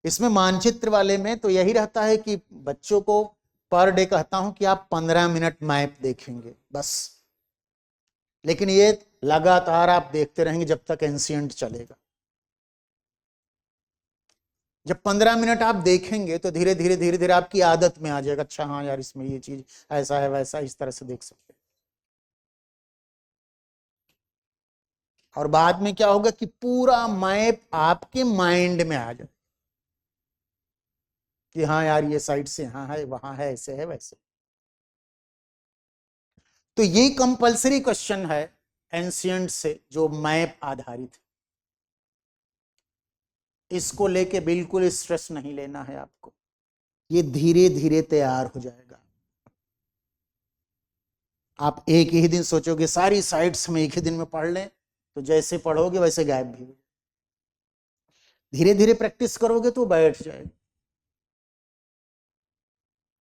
इसमें मानचित्र वाले में तो यही रहता है कि बच्चों को पर डे कहता हूं कि आप 15 मिनट मैप देखेंगे बस, लेकिन ये लगातार आप देखते रहेंगे जब तक एंशिएंट चलेगा। जब 15 मिनट आप देखेंगे तो धीरे धीरे धीरे धीरे आपकी आदत में आ जाएगा, अच्छा हाँ यार इसमें ये चीज ऐसा है वैसा, इस तरह से देख सकते हैं। और बाद में क्या होगा कि पूरा मैप आपके माइंड में आ जाए कि हाँ यार ये साइड से हाँ है, वहां है, ऐसे है वैसे। तो ये कंपलसरी क्वेश्चन है एंशिएंट से जो मैप आधारित है। इसको लेके बिल्कुल स्ट्रेस नहीं लेना है आपको, ये धीरे धीरे तैयार हो जाएगा। आप एक ही दिन सोचोगे सारी साइट्स हम एक ही दिन में पढ़ लें, तो जैसे पढ़ोगे वैसे गायब भी हो। धीरे धीरे प्रैक्टिस करोगे तो बैठ जाएगा,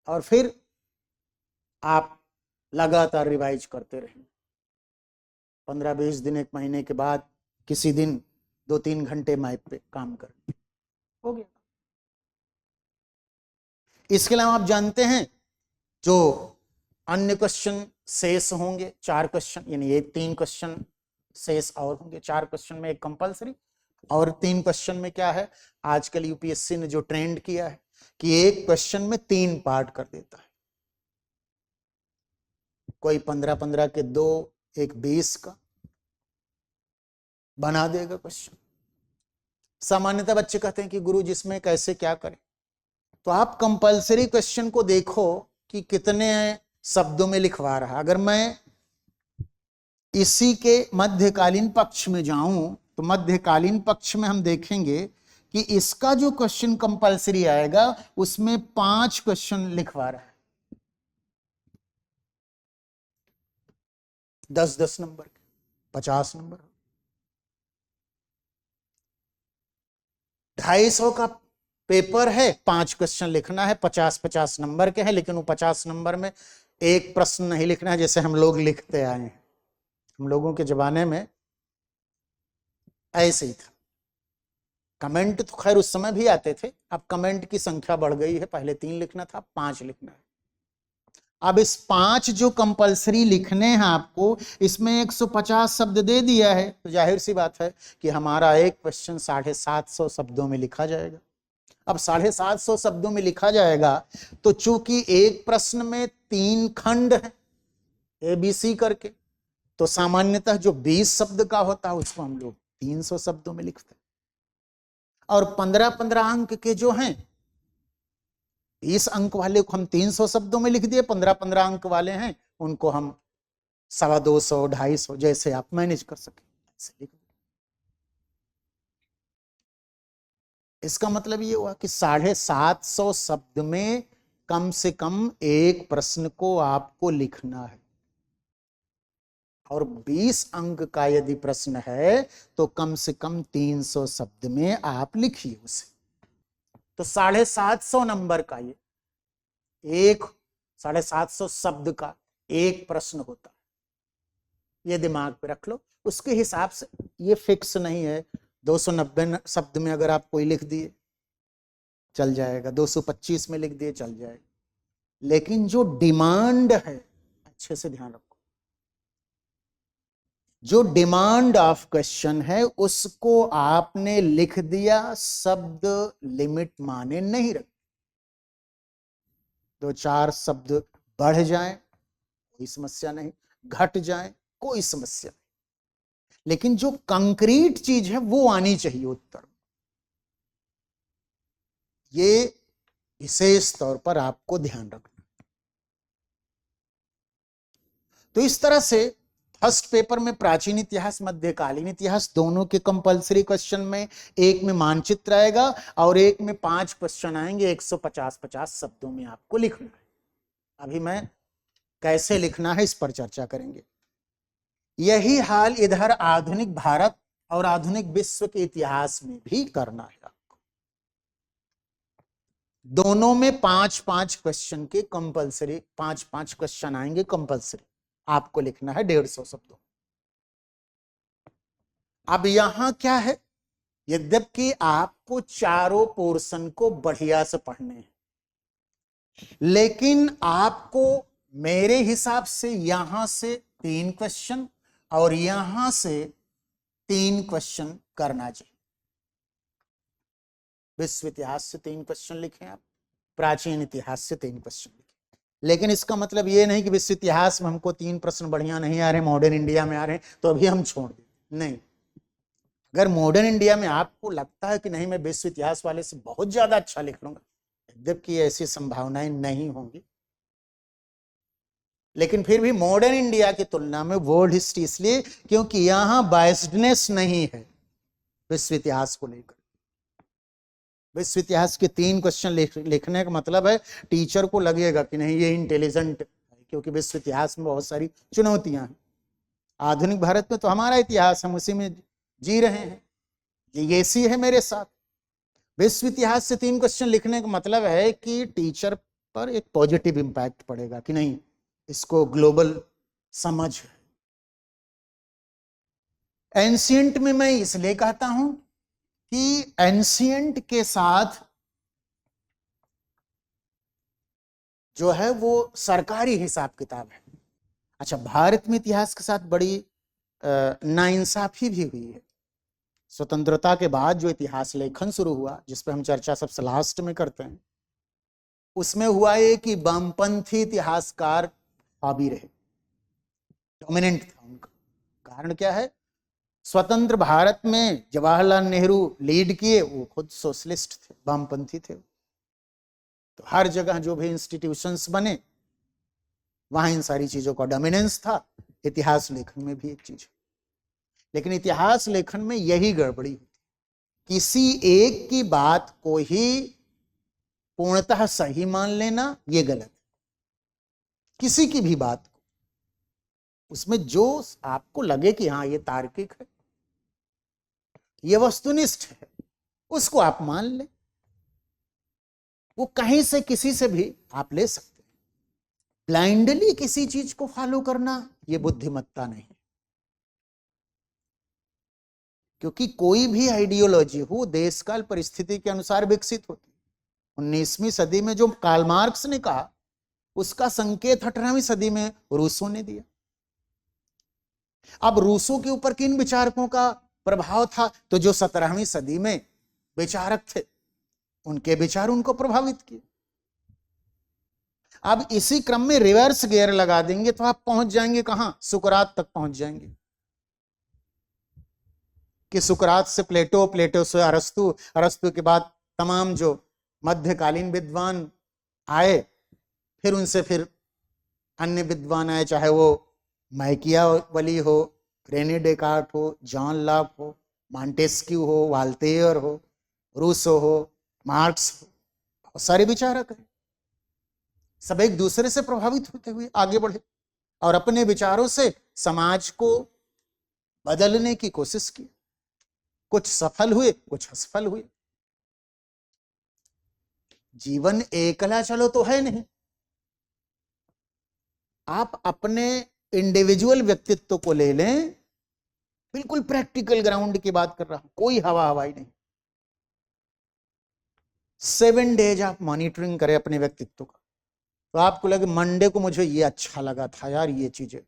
और फिर आप लगातार रिवाइज करते रहेंगे। 15-20 दिन, एक महीने के बाद किसी दिन 2-3 घंटे मैप पे काम कर, हो गया। इसके अलावा आप जानते हैं जो अन्य क्वेश्चन शेष होंगे, 4 क्वेश्चन, यानी ये 3 क्वेश्चन शेष और होंगे। 4 क्वेश्चन में एक कंपलसरी और 3 क्वेश्चन में क्या है, आजकल यूपीएससी ने जो ट्रेंड किया है कि एक क्वेश्चन में 3 पार्ट कर देता है। कोई 15-15 के 2, एक 20 का बना देगा क्वेश्चन। सामान्यतः बच्चे कहते हैं कि गुरु जिसमें कैसे क्या करें, तो आप कंपलसरी क्वेश्चन को देखो कि कितने शब्दों में लिखवा रहा। अगर मैं इसी के मध्यकालीन पक्ष में जाऊं तो मध्यकालीन पक्ष में हम देखेंगे कि इसका जो क्वेश्चन कंपलसरी आएगा उसमें 5 क्वेश्चन लिखवा रहा है, 10-10 नंबर के, 50 नंबर। 250 का पेपर है, 5 क्वेश्चन लिखना है, 50-50 नंबर के हैं, लेकिन वो 50 नंबर में एक प्रश्न नहीं लिखना है जैसे हम लोग लिखते आए हैं। हम लोगों के जमाने में ऐसे ही था। कमेंट तो खैर उस समय भी आते थे, अब कमेंट की संख्या बढ़ गई है, पहले 3 लिखना था, 5 लिखना है। अब इस 5 जो कंपलसरी लिखने हैं आपको, इसमें 150 शब्द दे दिया है, तो जाहिर सी बात है कि हमारा एक क्वेश्चन 750 शब्दों में लिखा जाएगा। अब 750 शब्दों में लिखा जाएगा, तो चूंकि एक प्रश्न में 3 खंड है ABC करके, तो सामान्यतः जो 20 शब्द का होता है उसको हम लोग 300 शब्दों में लिखते हैं। और 15-15 अंक के जो हैं, 20 अंक वाले को हम 300 शब्दों में लिख दिए, 15-15 अंक वाले हैं उनको हम 250, 250 जैसे आप मैनेज कर सके ऐसे लिख। इसका मतलब ये हुआ कि 750 शब्द में कम से कम एक प्रश्न को आपको लिखना है, और 20 अंक का यदि प्रश्न है तो कम से कम 300 शब्द में आप लिखिए उसे। तो 750 नंबर का ये एक 750 शब्द का एक प्रश्न होता है, ये दिमाग पे रख लो। उसके हिसाब से ये फिक्स नहीं है, 290 शब्द में अगर आप कोई लिख दिए चल जाएगा, 225 में लिख दिए चल जाएगा, लेकिन जो डिमांड है, अच्छे से ध्यान रखो, जो डिमांड ऑफ क्वेश्चन है उसको आपने लिख दिया, शब्द लिमिट माने नहीं रख। 2-4 शब्द बढ़ जाएं कोई समस्या नहीं, घट जाएं कोई समस्या नहीं, लेकिन जो कंक्रीट चीज है वो आनी चाहिए उत्तर। ये विशेष तौर पर आपको ध्यान रखना। तो इस तरह से फर्स्ट पेपर में प्राचीन इतिहास, मध्यकालीन इतिहास दोनों के कंपलसरी क्वेश्चन में एक में मानचित्र आएगा और एक में 5 क्वेश्चन आएंगे, 150-50 शब्दों में आपको लिखना है। अभी मैं कैसे लिखना है इस पर चर्चा करेंगे। यही हाल इधर आधुनिक भारत और आधुनिक विश्व के इतिहास में भी करना है आपको। दोनों में 5-5 क्वेश्चन के कंपलसरी, 5-5 क्वेश्चन आएंगे कंपलसरी, आपको लिखना है 150 शब्दों। अब यहां क्या है, यद्यपि आपको चारों पोर्शन को बढ़िया से पढ़ने हैं, लेकिन आपको मेरे हिसाब से यहां से 3 क्वेश्चन और यहां से 3 क्वेश्चन करना चाहिए। विश्व इतिहास से 3 क्वेश्चन लिखें आप, प्राचीन इतिहास से 3 क्वेश्चन लिखें। लेकिन इसका मतलब ये नहीं कि विश्व इतिहास में हमको 3 प्रश्न बढ़िया नहीं आ रहे, मॉडर्न इंडिया में आ रहे हैं तो अभी हम छोड़ दें, नहीं। अगर मॉडर्न इंडिया में आपको लगता है कि नहीं मैं विश्व इतिहास वाले से बहुत ज्यादा अच्छा लिख लूंगा, यद्यपि ऐसी संभावनाएं नहीं होंगी, लेकिन फिर भी मॉडर्न इंडिया की तुलना में वर्ल्ड हिस्ट्री, इसलिए क्योंकि यहां बायस्डनेस नहीं है विश्व इतिहास को लेकर। विश्व इतिहास के 3 क्वेश्चन लिखने का मतलब है टीचर को लगेगा कि नहीं ये इंटेलिजेंट है, क्योंकि विश्व इतिहास में बहुत सारी चुनौतियां हैं। आधुनिक भारत में तो हमारा इतिहास, हम उसी में जी रहे हैं, ये सी है मेरे साथ। विश्व इतिहास से 3 क्वेश्चन लिखने का मतलब है कि टीचर पर एक पॉजिटिव इंपैक्ट पड़ेगा कि नहीं इसको ग्लोबल समझ है। एंशियंट में मैं इसलिए कहता हूं कि एंशियंट के साथ जो है वो सरकारी हिसाब किताब है। अच्छा, भारत में इतिहास के साथ बड़ी नाइंसाफी भी हुई है। स्वतंत्रता के बाद जो इतिहास लेखन शुरू हुआ, जिस पर हम चर्चा सबसे लास्ट में करते हैं, उसमें हुआ ये कि वामपंथी इतिहासकार हावी रहे, डोमिनेंट था उनका। कारण क्या है, स्वतंत्र भारत में जवाहरलाल नेहरू लीड किए, वो खुद सोशलिस्ट थे, वामपंथी थे। तो हर जगह जो भी इंस्टीट्यूशंस बने वहां इन सारी चीजों का डोमिनेंस था। इतिहास लेखन में भी एक चीज है, लेकिन इतिहास लेखन में यही गड़बड़ी होती, किसी एक की बात को ही पूर्णतः सही मान लेना ये गलत है। किसी की भी बात को, उसमें जो आपको लगे कि हाँ ये तार्किक है, ये वस्तुनिष्ठ है, उसको आप मान लें। वो कहीं से किसी से भी आप ले सकते हैं। ब्लाइंडली किसी चीज को फॉलो करना ये बुद्धिमत्ता नहीं, क्योंकि कोई भी आइडियोलॉजी हो देश काल परिस्थिति के अनुसार विकसित होती है। 19वीं सदी में जो कार्ल मार्क्स ने कहा, उसका संकेत 18वीं सदी में रूसो ने दिया। अब रूसो के ऊपर किन विचारकों का प्रभाव था, तो जो 17वीं सदी में विचारक थे उनके विचार उनको प्रभावित किए। अब इसी क्रम में रिवर्स गियर लगा देंगे तो आप पहुंच जाएंगे कहां, सुकरात तक पहुंच जाएंगे। कि सुकरात से प्लेटो, प्लेटो से अरस्तु, अरस्तु के बाद तमाम जो मध्यकालीन विद्वान आए, फिर उनसे फिर अन्य विद्वान आए, चाहे वो मैकियावेली हो, रेने डेकार्ट हो, जॉन लॉक हो, मॉन्टेस्क्यू हो, वाल्टेयर हो, रूसो हो, मार्क्स हो, बहुत सारे विचारक हैं। सब एक दूसरे से प्रभावित होते हुए आगे बढ़े और अपने विचारों से समाज को बदलने की कोशिश की। कुछ सफल हुए, कुछ असफल हुए। जीवन एकला चलो तो है नहीं। आप अपने इंडिविजुअल व्यक्तित्व को ले लें, बिल्कुल प्रैक्टिकल ग्राउंड की बात कर रहा हूं, कोई हवा हवाई नहीं। 7 डेज आप मॉनिटरिंग करें अपने व्यक्तित्व का, तो आपको लगे मंडे को मुझे ये अच्छा लगा था यार, ये चीजें,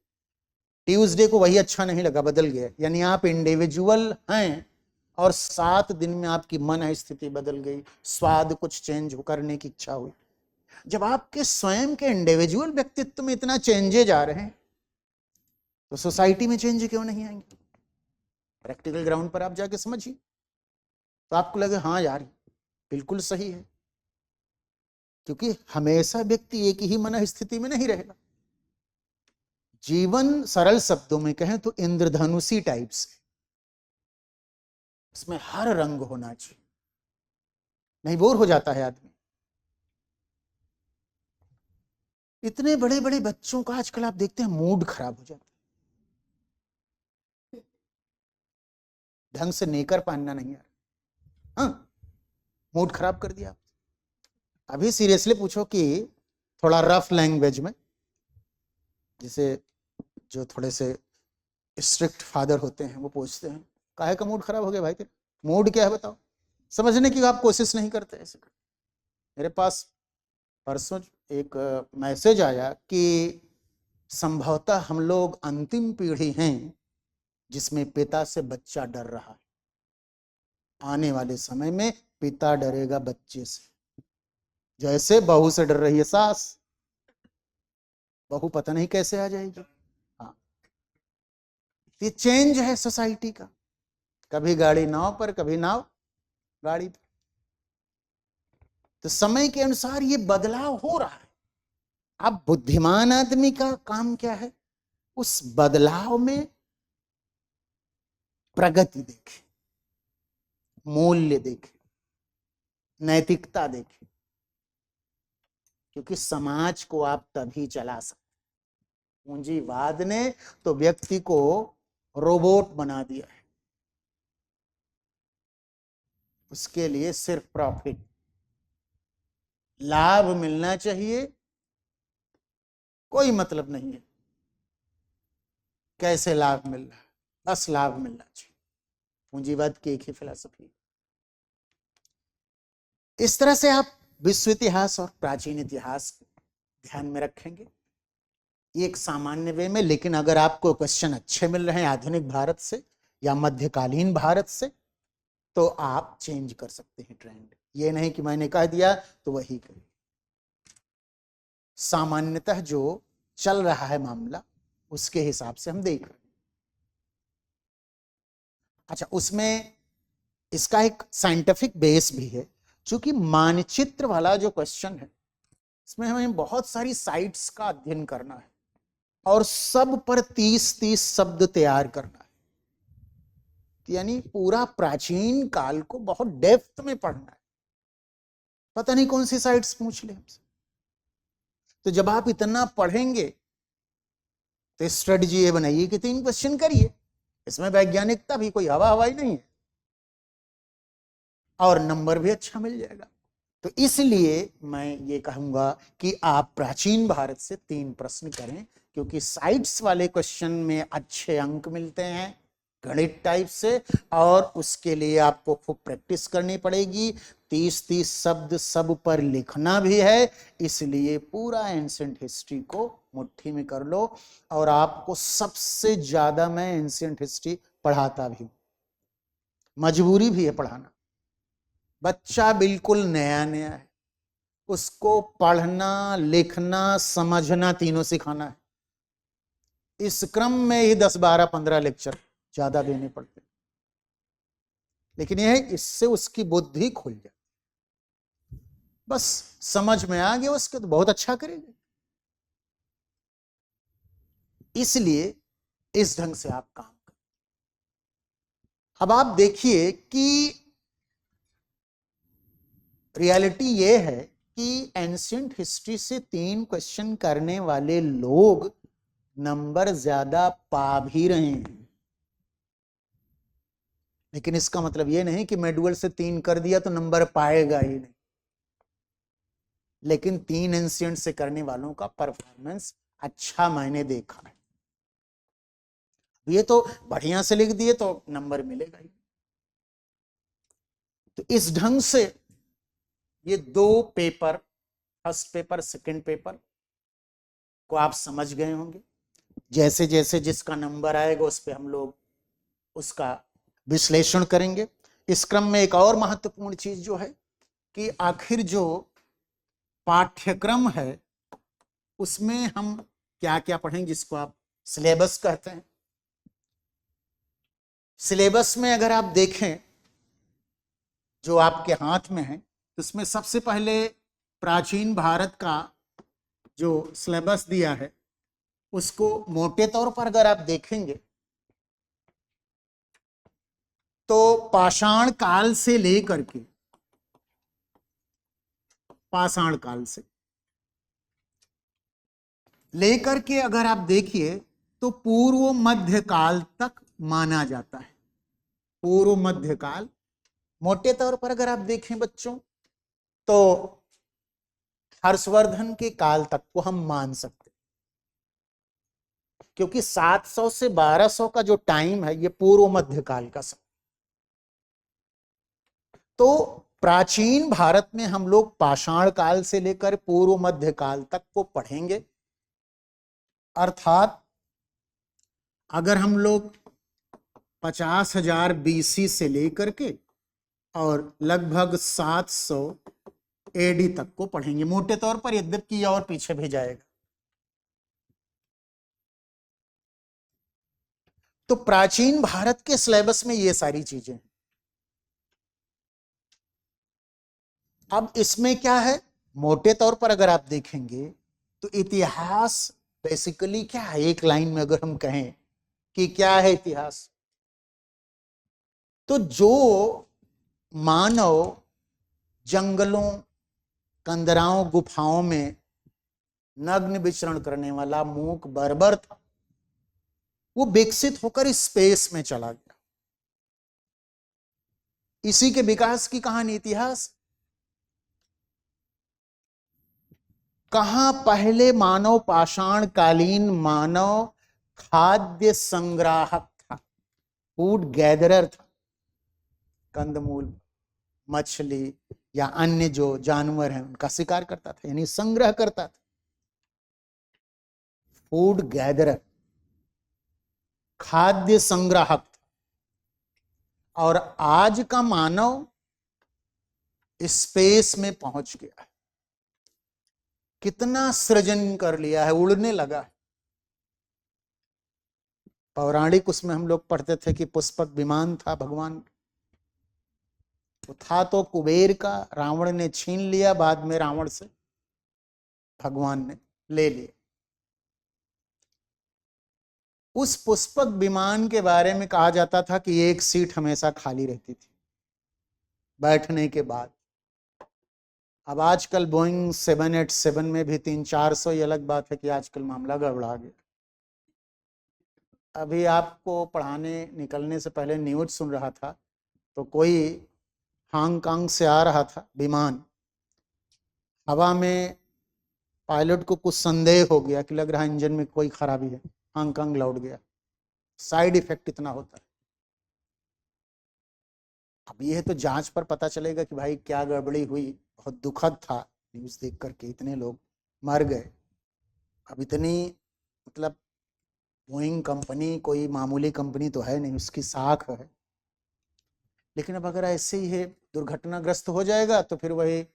ट्यूसडे को वही अच्छा नहीं लगा, बदल गया। यानी आप इंडिविजुअल हैं और 7 दिन में आपकी मन स्थिति बदल गई, स्वाद कुछ चेंज करने की इच्छा हुई। जब आपके स्वयं के इंडिविजुअल व्यक्तित्व में इतना चेंजेज आ रहे हैं, तो सोसाइटी में चेंज क्यों नहीं आएंगे? प्रैक्टिकल ग्राउंड पर आप जाके समझिए, तो आपको लगे हाँ यार बिल्कुल सही है। क्योंकि हमेशा व्यक्ति एक ही मन स्थिति में नहीं रहेगा। जीवन सरल शब्दों में कहें तो इंद्रधनुषी टाइप से, इसमें हर रंग होना चाहिए, नहीं बोर हो जाता है आदमी। इतने बड़े बड़े बच्चों का आजकल आप देखते हैं मूड खराब हो जाता है, ढंग से नेकर पहनना नहीं आ रहा। हाँ, मूड खराब कर दिया। अभी सीरियसली पूछो कि थोड़ा रफ लैंग्वेज में, जिसे जो थोड़े से स्ट्रिक्ट फादर होते हैं वो पूछते हैं, काहे का मूड खराब हो गया भाई तेरा, मूड क्या है बताओ। समझने की आप कोशिश नहीं करते ऐसे। मेरे पास परसों एक मैसेज आया कि संभवतः हम लोग अंतिम पीढ़ी हैं जिसमें पिता से बच्चा डर रहा है। आने वाले समय में पिता डरेगा बच्चे से, जैसे बहू से डर रही है सास। बहू पता नहीं कैसे आ जाएगी। हाँ, ये चेंज है सोसाइटी का। कभी गाड़ी नाव पर, कभी नाव गाड़ी पर। तो समय के अनुसार ये बदलाव हो रहा है। अब बुद्धिमान आदमी का काम क्या है, उस बदलाव में प्रगति देखे, मूल्य देखे, नैतिकता देखे, क्योंकि समाज को आप तभी चला सकते। पूंजीवाद ने तो व्यक्ति को रोबोट बना दिया है, उसके लिए सिर्फ प्रॉफिट, लाभ मिलना चाहिए, कोई मतलब नहीं है कैसे लाभ मिल रहा है, बस लाभ मिलना चाहिए। पूंजीवाद की एक ही फिलॉसफी। इस तरह से आप विश्व इतिहास और प्राचीन इतिहास ध्यान में रखेंगे एक सामान्य वे में। लेकिन अगर आपको क्वेश्चन अच्छे मिल रहे हैं आधुनिक भारत से या मध्यकालीन भारत से, तो आप चेंज कर सकते हैं ट्रेंड। ये नहीं कि मैंने कह दिया तो वही करें। सामान्यतः जो चल रहा है मामला, उसके हिसाब से हम देख रहे हैं। अच्छा, उसमें इसका एक साइंटिफिक बेस भी है, क्योंकि मानचित्र वाला जो क्वेश्चन है, इसमें हमें बहुत सारी साइट्स का अध्ययन करना है और सब पर 30-30 शब्द तैयार करना है। यानी पूरा प्राचीन काल को बहुत डेप्थ में पढ़ना है। पता नहीं कौन सी साइट्स पूछ ले हमसे। तो जब आप इतना पढ़ेंगे तो स्ट्रेटजी ये बनाइए कि 3 क्वेश्चन करिए। इसमें वैज्ञानिकता भी कोई हवा हवाई नहीं है, और नंबर भी अच्छा मिल जाएगा। तो इसलिए मैं ये कहूंगा कि आप प्राचीन भारत से 3 प्रश्न करें, क्योंकि साइट्स वाले क्वेश्चन में अच्छे अंक मिलते हैं गणित टाइप से, और उसके लिए आपको खूब प्रैक्टिस करनी पड़ेगी। 30-30 शब्द सब पर लिखना भी है, इसलिए पूरा एंशिएंट हिस्ट्री को मुट्ठी में कर लो। और आपको सबसे ज्यादा मैं एंशिएंट हिस्ट्री पढ़ाता भी हूं, मजबूरी भी है पढ़ाना। बच्चा बिल्कुल नया नया है, उसको पढ़ना, लिखना, समझना तीनों सिखाना है। इस क्रम में ही 10, 12, 15 लेक्चर ज्यादा देने पड़ते, लेकिन यह है इससे उसकी बुद्धि खुल जाए। बस समझ में आ गया उसके तो बहुत अच्छा करेंगे। इसलिए इस ढंग से आप काम करें। अब आप देखिए कि रियलिटी ये है कि एंशिएंट हिस्ट्री से 3 क्वेश्चन करने वाले लोग नंबर ज्यादा पा भी रहे हैं। लेकिन इसका मतलब ये नहीं कि मेडुअल से 3 कर दिया तो नंबर पाएगा ही नहीं। लेकिन 3 एंशिएंट से करने वालों का परफॉर्मेंस अच्छा मैंने देखा है। ये तो बढ़िया से लिख दिए तो नंबर मिलेगा ही। तो इस ढंग से ये 2 paper, first paper, second paper को आप समझ गए होंगे। जैसे जैसे जिसका नंबर आएगा उस पर हम लोग उसका विश्लेषण करेंगे। इस क्रम में एक और महत्वपूर्ण चीज जो है कि आखिर जो पाठ्यक्रम है उसमें हम क्या क्या पढ़ेंगे, जिसको आप सिलेबस कहते हैं। सिलेबस में अगर आप देखें जो आपके हाथ में है, तो उसमें सबसे पहले प्राचीन भारत का जो सिलेबस दिया है उसको मोटे तौर पर अगर आप देखेंगे तो पाषाण काल से लेकर के, पाषाण काल से लेकर के अगर आप देखिए तो पूर्व मध्य काल तक माना जाता है। पूर्व मध्य काल। मोटे तौर पर अगर आप देखें बच्चों तो हर्षवर्धन के काल तक को हम मान सकते, क्योंकि 700 से 1200 का जो टाइम है ये पूर्व मध्य काल का समय। तो प्राचीन भारत में हम लोग पाषाण काल से लेकर पूर्व मध्य काल तक को पढ़ेंगे। अर्थात अगर हम लोग 50,000 BC से लेकर के और लगभग 700 AD तक को पढ़ेंगे मोटे तौर पर, यद्यपि और पीछे भी जाएगा। तो प्राचीन भारत के सिलेबस में ये सारी चीजें हैं। अब इसमें क्या है, मोटे तौर पर अगर आप देखेंगे तो इतिहास बेसिकली क्या है, एक लाइन में अगर हम कहें कि क्या है इतिहास, तो जो मानव जंगलों, कंदराओं, गुफाओं में नग्न विचरण करने वाला मूक बर्बर था, वो विकसित होकर स्पेस में चला गया। इसी के विकास की कहानी इतिहास। कहां पहले मानव, पाषाण कालीन मानव खाद्य संग्राहक था, फूड गैदरर था, कंदमूल, मछली या अन्य जो जानवर हैं उनका शिकार करता था, यानी संग्रह करता था, फूड गैदरर, खाद्य संग्राहक था। और आज का मानव स्पेस में पहुंच गया है, कितना सृजन कर लिया है, उड़ने लगा है। पौराणिक उसमें हम लोग पढ़ते थे कि पुष्पक विमान था भगवान, वो था तो कुबेर का, रावण ने छीन लिया, बाद में रावण से भगवान ने ले लिया। उस पुष्पक विमान के बारे में कहा जाता था कि एक सीट हमेशा खाली रहती थी बैठने के बाद। अब आजकल बोइंग 787 में भी 300-400, ये अलग बात है कि आजकल मामला गड़बड़ा गया। अभी आपको पढ़ाने निकलने से पहले न्यूज सुन रहा था, तो कोई हांगकांग से आ रहा था विमान, हवा में पायलट को कुछ संदेह हो गया कि लग रहा है इंजन में कोई खराबी है, हांगकांग लौट गया। साइड इफेक्ट इतना होता है। अब यह तो जांच पर पता चलेगा कि भाई क्या गड़बड़ी हुई। बहुत दुखद था न्यूज देख करके, इतने लोग मर गए। अब इतनी, मतलब बोइंग कंपनी कोई मामूली कंपनी तो है नहीं, उसकी साख है। लेकिन अब अगर ऐसे ही है दुर्घटनाग्रस्त हो जाएगा तो फिर वही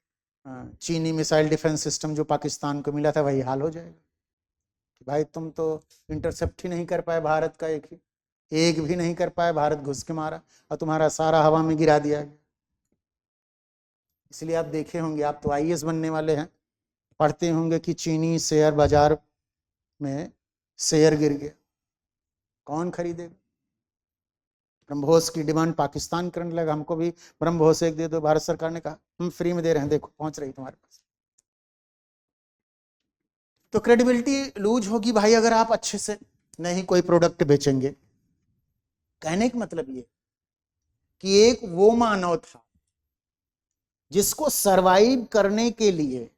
चीनी मिसाइल डिफेंस सिस्टम जो पाकिस्तान को मिला था वही हाल हो जाएगा कि भाई तुम तो इंटरसेप्ट ही नहीं कर पाए भारत का, एक भी नहीं कर पाए, भारत घुस के मारा और तुम्हारा सारा हवा में गिरा दिया गया। इसलिए आप देखे होंगे, आप तो IAS बनने वाले हैं, पढ़ते होंगे कि चीनी शेयर बाजार में शेयर गिर गया, कौन खरीदेगा। ब्रह्मोस की डिमांड पाकिस्तान करने लगा, हमको भी ब्रह्मोस एक दे दो, भारत सरकार ने कहा हम फ्री में दे रहे हैं, देखो पहुंच रही तुम्हारे पास। तो क्रेडिबिलिटी लूज होगी भाई अगर आप अच्छे से नहीं कोई प्रोडक्ट बेचेंगे। कहने का मतलब ये कि एक वो मानव था जिसको सरवाइव करने के लिए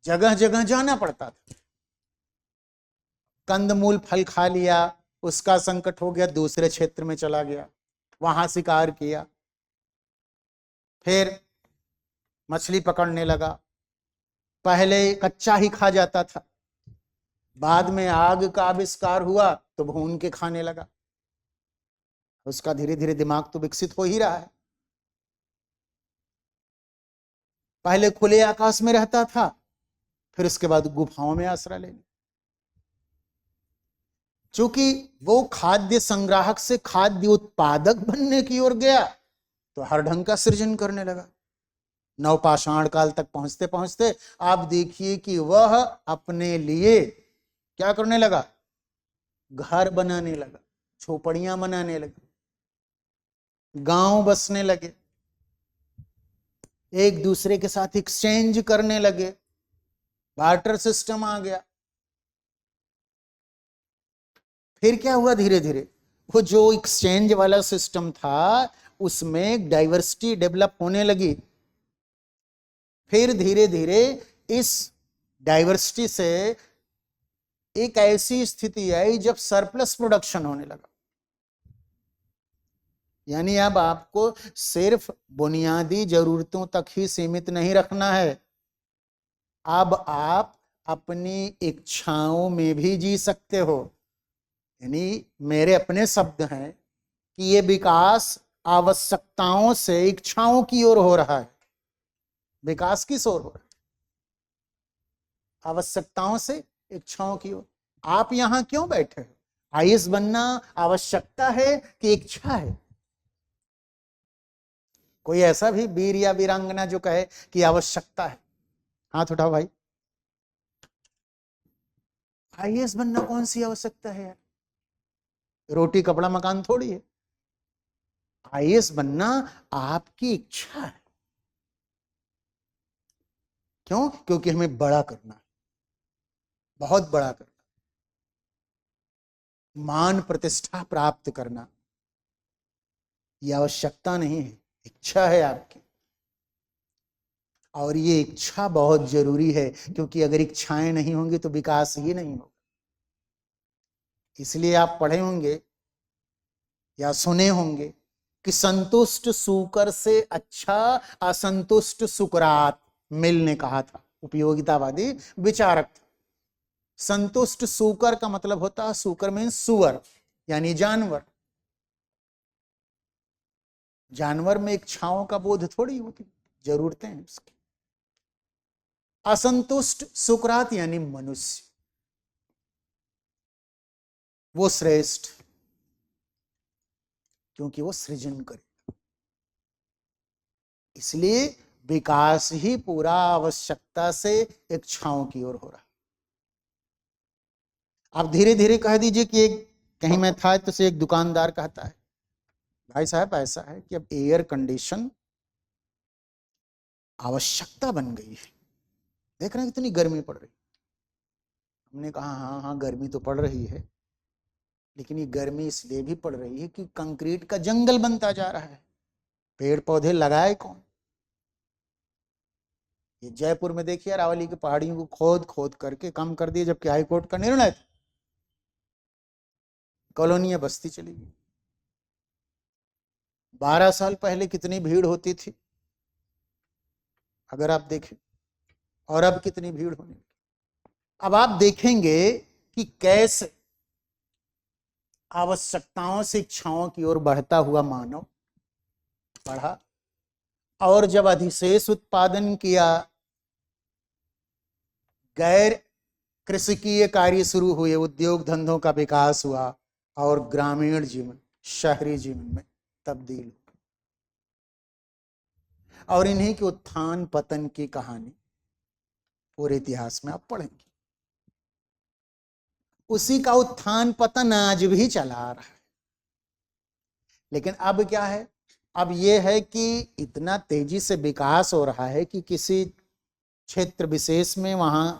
जगह जगह जाना पड़ता था। कंदमूल फल खा लिया, उसका संकट हो गया, दूसरे क्षेत्र में चला गया, वहां शिकार किया, फिर मछली पकड़ने लगा। पहले कच्चा ही खा जाता था, बाद में आग का आविष्कार हुआ तो भून के खाने लगा। उसका धीरे धीरे दिमाग तो विकसित हो ही रहा है। पहले खुले आकाश में रहता था, फिर उसके बाद गुफाओं में आश्रय ले लिया। चूंकि वो खाद्य संग्राहक से खाद्य उत्पादक बनने की ओर गया तो हर ढंग का सृजन करने लगा। नवपाषाण काल तक पहुंचते पहुंचते आप देखिए कि वह अपने लिए क्या करने लगा, घर बनाने लगा, झोपड़ियां बनाने लगे, गांव बसने लगे, एक दूसरे के साथ एक्सचेंज करने लगे, बार्टर सिस्टम आ गया। फिर क्या हुआ, धीरे धीरे वो जो एक्सचेंज वाला सिस्टम था उसमें डाइवर्सिटी डेवलप होने लगी। फिर धीरे धीरे इस डाइवर्सिटी से एक ऐसी स्थिति आई जब सरप्लस प्रोडक्शन होने लगा। यानी अब आपको सिर्फ बुनियादी जरूरतों तक ही सीमित नहीं रखना है, अब आप अपनी इच्छाओं में भी जी सकते हो। यानी मेरे अपने शब्द हैं कि ये विकास आवश्यकताओं से इच्छाओं की ओर हो रहा है। विकास किस ओर हो रहा है? आवश्यकताओं से इच्छाओं की ओर। आप यहां क्यों बैठे हो? आईएएस बनना आवश्यकता है कि इच्छा है? कोई ऐसा भी वीर या वीरांगना जो कहे कि आवश्यकता है? हाथ उठाओ भाई। आईएएस बनना कौन सी आवश्यकता है यार? रोटी कपड़ा मकान थोड़ी है। आईएएस बनना आपकी इच्छा है। क्यों? क्योंकि हमें बड़ा करना है, बहुत बड़ा करना, मान प्रतिष्ठा प्राप्त करना। यह आवश्यकता नहीं है, इच्छा है आपकी। और ये इच्छा बहुत जरूरी है, क्योंकि अगर इच्छाएं नहीं होंगी तो विकास ही नहीं होगा। इसलिए आप पढ़े होंगे या सुने होंगे कि संतुष्ट सूकर से अच्छा असंतुष्ट सुकरात। मिल ने कहा था, उपयोगितावादी विचारक था। संतुष्ट सूकर का मतलब होता है, सूकर मीन्स सुअर यानी जानवर। जानवर में इच्छाओं का बोध थोड़ी होती, जरूरतें हैं उसकी। असंतुष्ट सुकरात यानी मनुष्य, वो श्रेष्ठ, क्योंकि वो सृजन करे। इसलिए विकास ही पूरा आवश्यकता से इच्छाओं की ओर हो रहा है। आप धीरे धीरे कह दीजिए कि एक कहीं मैं था तो से एक दुकानदार कहता है, भाई साहब ऐसा है कि अब एयर कंडीशन आवश्यकता बन गई है, देख रहे हैं कितनी गर्मी पड़ रही। हमने कहा हाँ हाँ गर्मी तो पड़ रही है, लेकिन ये गर्मी इसलिए भी पड़ रही है कि कंक्रीट का जंगल बनता जा रहा है। पेड़ पौधे लगाए कौन? ये जयपुर में देखिए अरावली की पहाड़ियों को खोद खोद करके कम कर दिए, जबकि हाईकोर्ट का निर्णय था। कॉलोनियां बस्ती चली गई। 12 साल पहले कितनी भीड़ होती थी अगर आप देखें, और अब कितनी भीड़ होने लगी। अब आप देखेंगे कि कैसे आवश्यकताओं से इच्छाओं की ओर बढ़ता हुआ मानव बढ़ा, और जब अधिशेष उत्पादन किया, गैर कृषिकीय कार्य शुरू हुए, उद्योग धंधों का विकास हुआ, और ग्रामीण जीवन शहरी जीवन में तब्दील हुआ। और इन्हीं के उत्थान पतन की कहानी पूरे इतिहास में आप पढ़ेंगे। उसी का उत्थान पतन आज भी चला आ रहा है। लेकिन अब क्या है? अब यह है कि इतना तेजी से विकास हो रहा है कि किसी क्षेत्र विशेष में वहां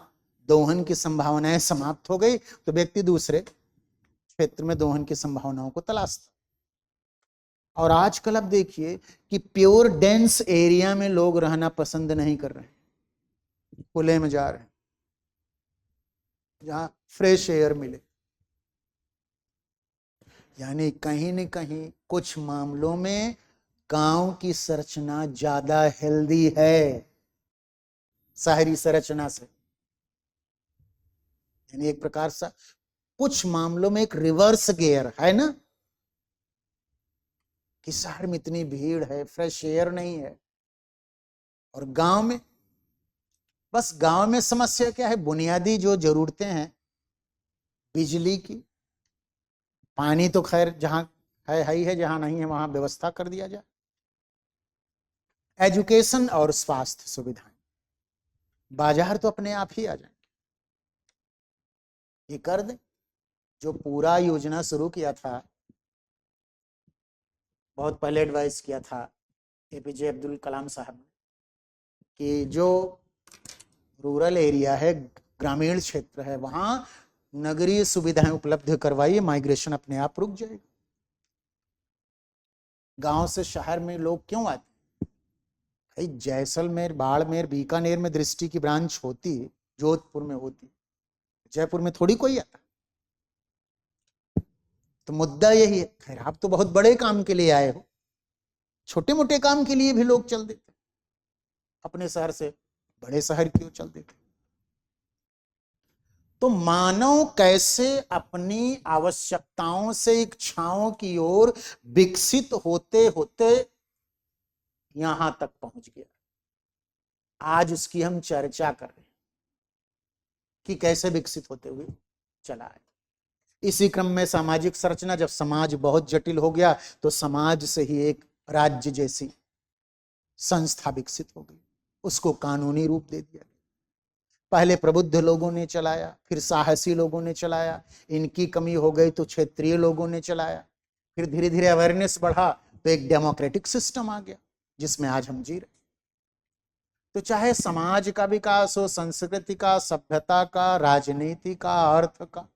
दोहन की संभावनाएं समाप्त हो गई तो व्यक्ति दूसरे क्षेत्र में दोहन की संभावनाओं को तलाशता। और आजकल अब देखिए कि प्योर डेंस एरिया में लोग रहना पसंद नहीं कर रहे, खुले में जा रहे हैं जहां फ्रेश एयर मिले। यानी कहीं न कहीं कुछ मामलों में गांव की संरचना ज्यादा हेल्दी है शहरी संरचना से। यानी एक प्रकार से कुछ मामलों में एक रिवर्स गियर है ना, कि शहर में इतनी भीड़ है, फ्रेश एयर नहीं है, और गांव में बस गांव में समस्या क्या है? बुनियादी जो जरूरतें हैं, बिजली की, पानी तो खैर जहां है ही है, जहां नहीं है वहां व्यवस्था कर दिया जाए, एजुकेशन और स्वास्थ्य सुविधाएं, बाजार तो अपने आप ही आ जाएंगे। ये कर दें जो पूरा योजना शुरू किया था, बहुत पहले एडवाइस किया था एपीजे अब्दुल कलाम साहब ने, कि जो रूरल एरिया है, ग्रामीण क्षेत्र है, वहां नगरीय सुविधाएं उपलब्ध करवाइए, माइग्रेशन अपने आप रुक जाएगा। गांव से शहर में लोग क्यों आते? भाई जैसलमेर, बाड़मेर, बीकानेर में दृष्टि की ब्रांच होती है, जोधपुर में होती, जयपुर में थोड़ी कोई आता। तो मुद्दा यही है। खैर आप तो बहुत बड़े काम के लिए आए हो, छोटे मोटे काम के लिए भी लोग चल देते, अपने शहर से बड़े शहर क्यों चल देते? तो मानव कैसे अपनी आवश्यकताओं से इच्छाओं की ओर विकसित होते होते यहां तक पहुंच गया, आज उसकी हम चर्चा कर रहे हैं कि कैसे विकसित होते हुए चला है। इसी क्रम में सामाजिक संरचना, जब समाज बहुत जटिल हो गया तो समाज से ही एक राज्य जैसी संस्था विकसित हो गई, उसको कानूनी रूप दे दिया गया। पहले प्रबुद्ध लोगों ने चलाया, फिर साहसी लोगों ने चलाया, इनकी कमी हो गई तो क्षेत्रीय लोगों ने चलाया, फिर धीरे धीरे अवेयरनेस बढ़ा तो एक डेमोक्रेटिक सिस्टम आ गया जिसमें आज हम जी रहे। तो चाहे समाज का विकास हो, संस्कृति का, सभ्यता का, राजनीति का, अर्थ का,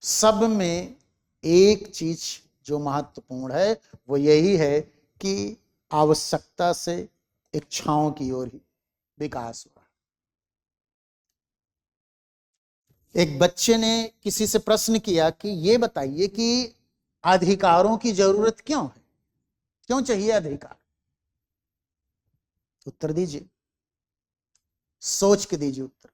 सब में एक चीज जो महत्वपूर्ण है वो यही है कि आवश्यकता से इच्छाओं की ओर ही विकास हो रहा। एक बच्चे ने किसी से प्रश्न किया कि ये बताइए कि अधिकारों की जरूरत क्यों है, क्यों चाहिए अधिकार? उत्तर दीजिए, सोच के दीजिए उत्तर।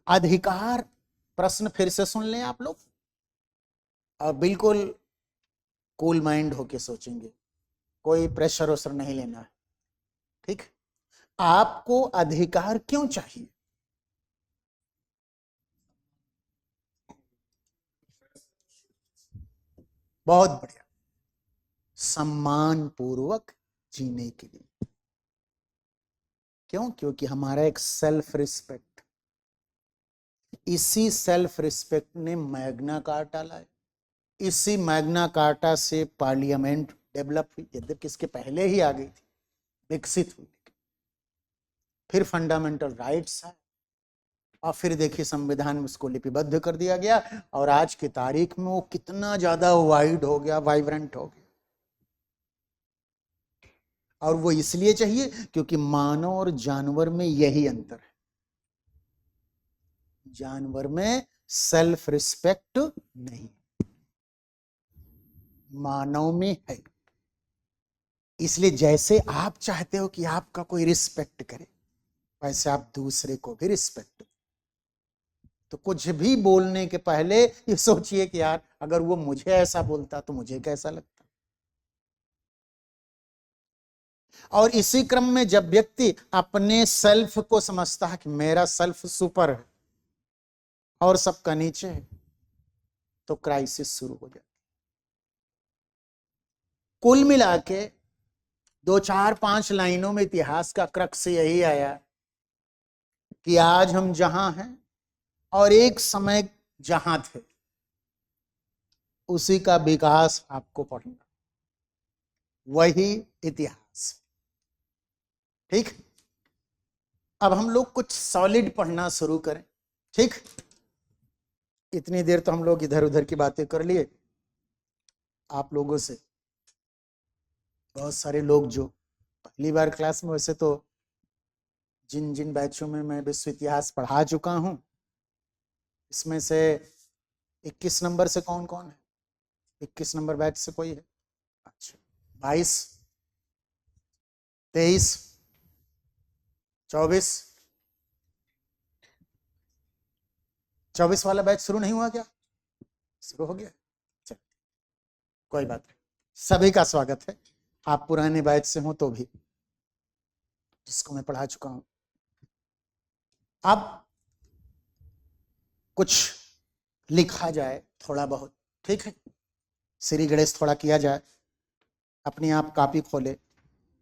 अधिकार, प्रश्न फिर से सुन लें आप लोग और बिल्कुल कूल माइंड होके सोचेंगे, कोई प्रेशर वैशर नहीं लेना है, ठीक? आपको अधिकार क्यों चाहिए? बहुत बढ़िया, सम्मान पूर्वक जीने के लिए। क्यों? क्योंकि हमारा एक सेल्फ रिस्पेक्ट, इसी सेल्फ रिस्पेक्ट ने मैग्ना कार्टा लाया, इसी मैग्ना कार्टा से पार्लियामेंट डेवलप हुई, यद्यपि इसके पहले ही आ गई थी, विकसित हुई। फिर फंडामेंटल राइट्स है और फिर देखिए संविधान में उसको लिपिबद्ध कर दिया गया और आज की तारीख में वो कितना ज्यादा वाइड हो गया, वाइब्रेंट हो गया। और वो इसलिए चाहिए क्योंकि मानव और जानवर में यही अंतर है, जानवर में सेल्फ रिस्पेक्ट नहीं, मानव में है। इसलिए जैसे आप चाहते हो कि आपका कोई रिस्पेक्ट करे, वैसे आप दूसरे को भी रिस्पेक्ट। तो कुछ भी बोलने के पहले ये सोचिए कि यार अगर वो मुझे ऐसा बोलता तो मुझे कैसा लगता। और इसी क्रम में जब व्यक्ति अपने सेल्फ को समझता है कि मेरा सेल्फ सुपर है और सबका नीचे है, तो क्राइसिस शुरू हो जाती। कुल मिला के 2-4-5 लाइनों में इतिहास का क्रक्स यही आया कि आज हम जहां हैं और एक समय जहां थे उसी का विकास आपको पढ़ना, वही इतिहास। ठीक, अब हम लोग कुछ सॉलिड पढ़ना शुरू करें। ठीक, इतनी देर तो हम लोग इधर उधर की बातें कर लिए। आप लोगों से बहुत सारे लोग जो पहली बार क्लास में, वैसे तो जिन जिन बैचों में मैं विश्व इतिहास पढ़ा चुका हूं, इसमें से 21 नंबर से कौन कौन है? 21 नंबर बैच से कोई है? अच्छा, 22, 23, 24 वाला बैच शुरू नहीं हुआ क्या? शुरू हो गया, चल कोई बात नहीं, सभी का स्वागत है। आप पुराने बैच से हो तो भी, जिसको मैं पढ़ा चुका हूं। अब कुछ लिखा जाए थोड़ा बहुत, ठीक है? श्री गणेश थोड़ा किया जाए, अपनी आप कॉपी खोले,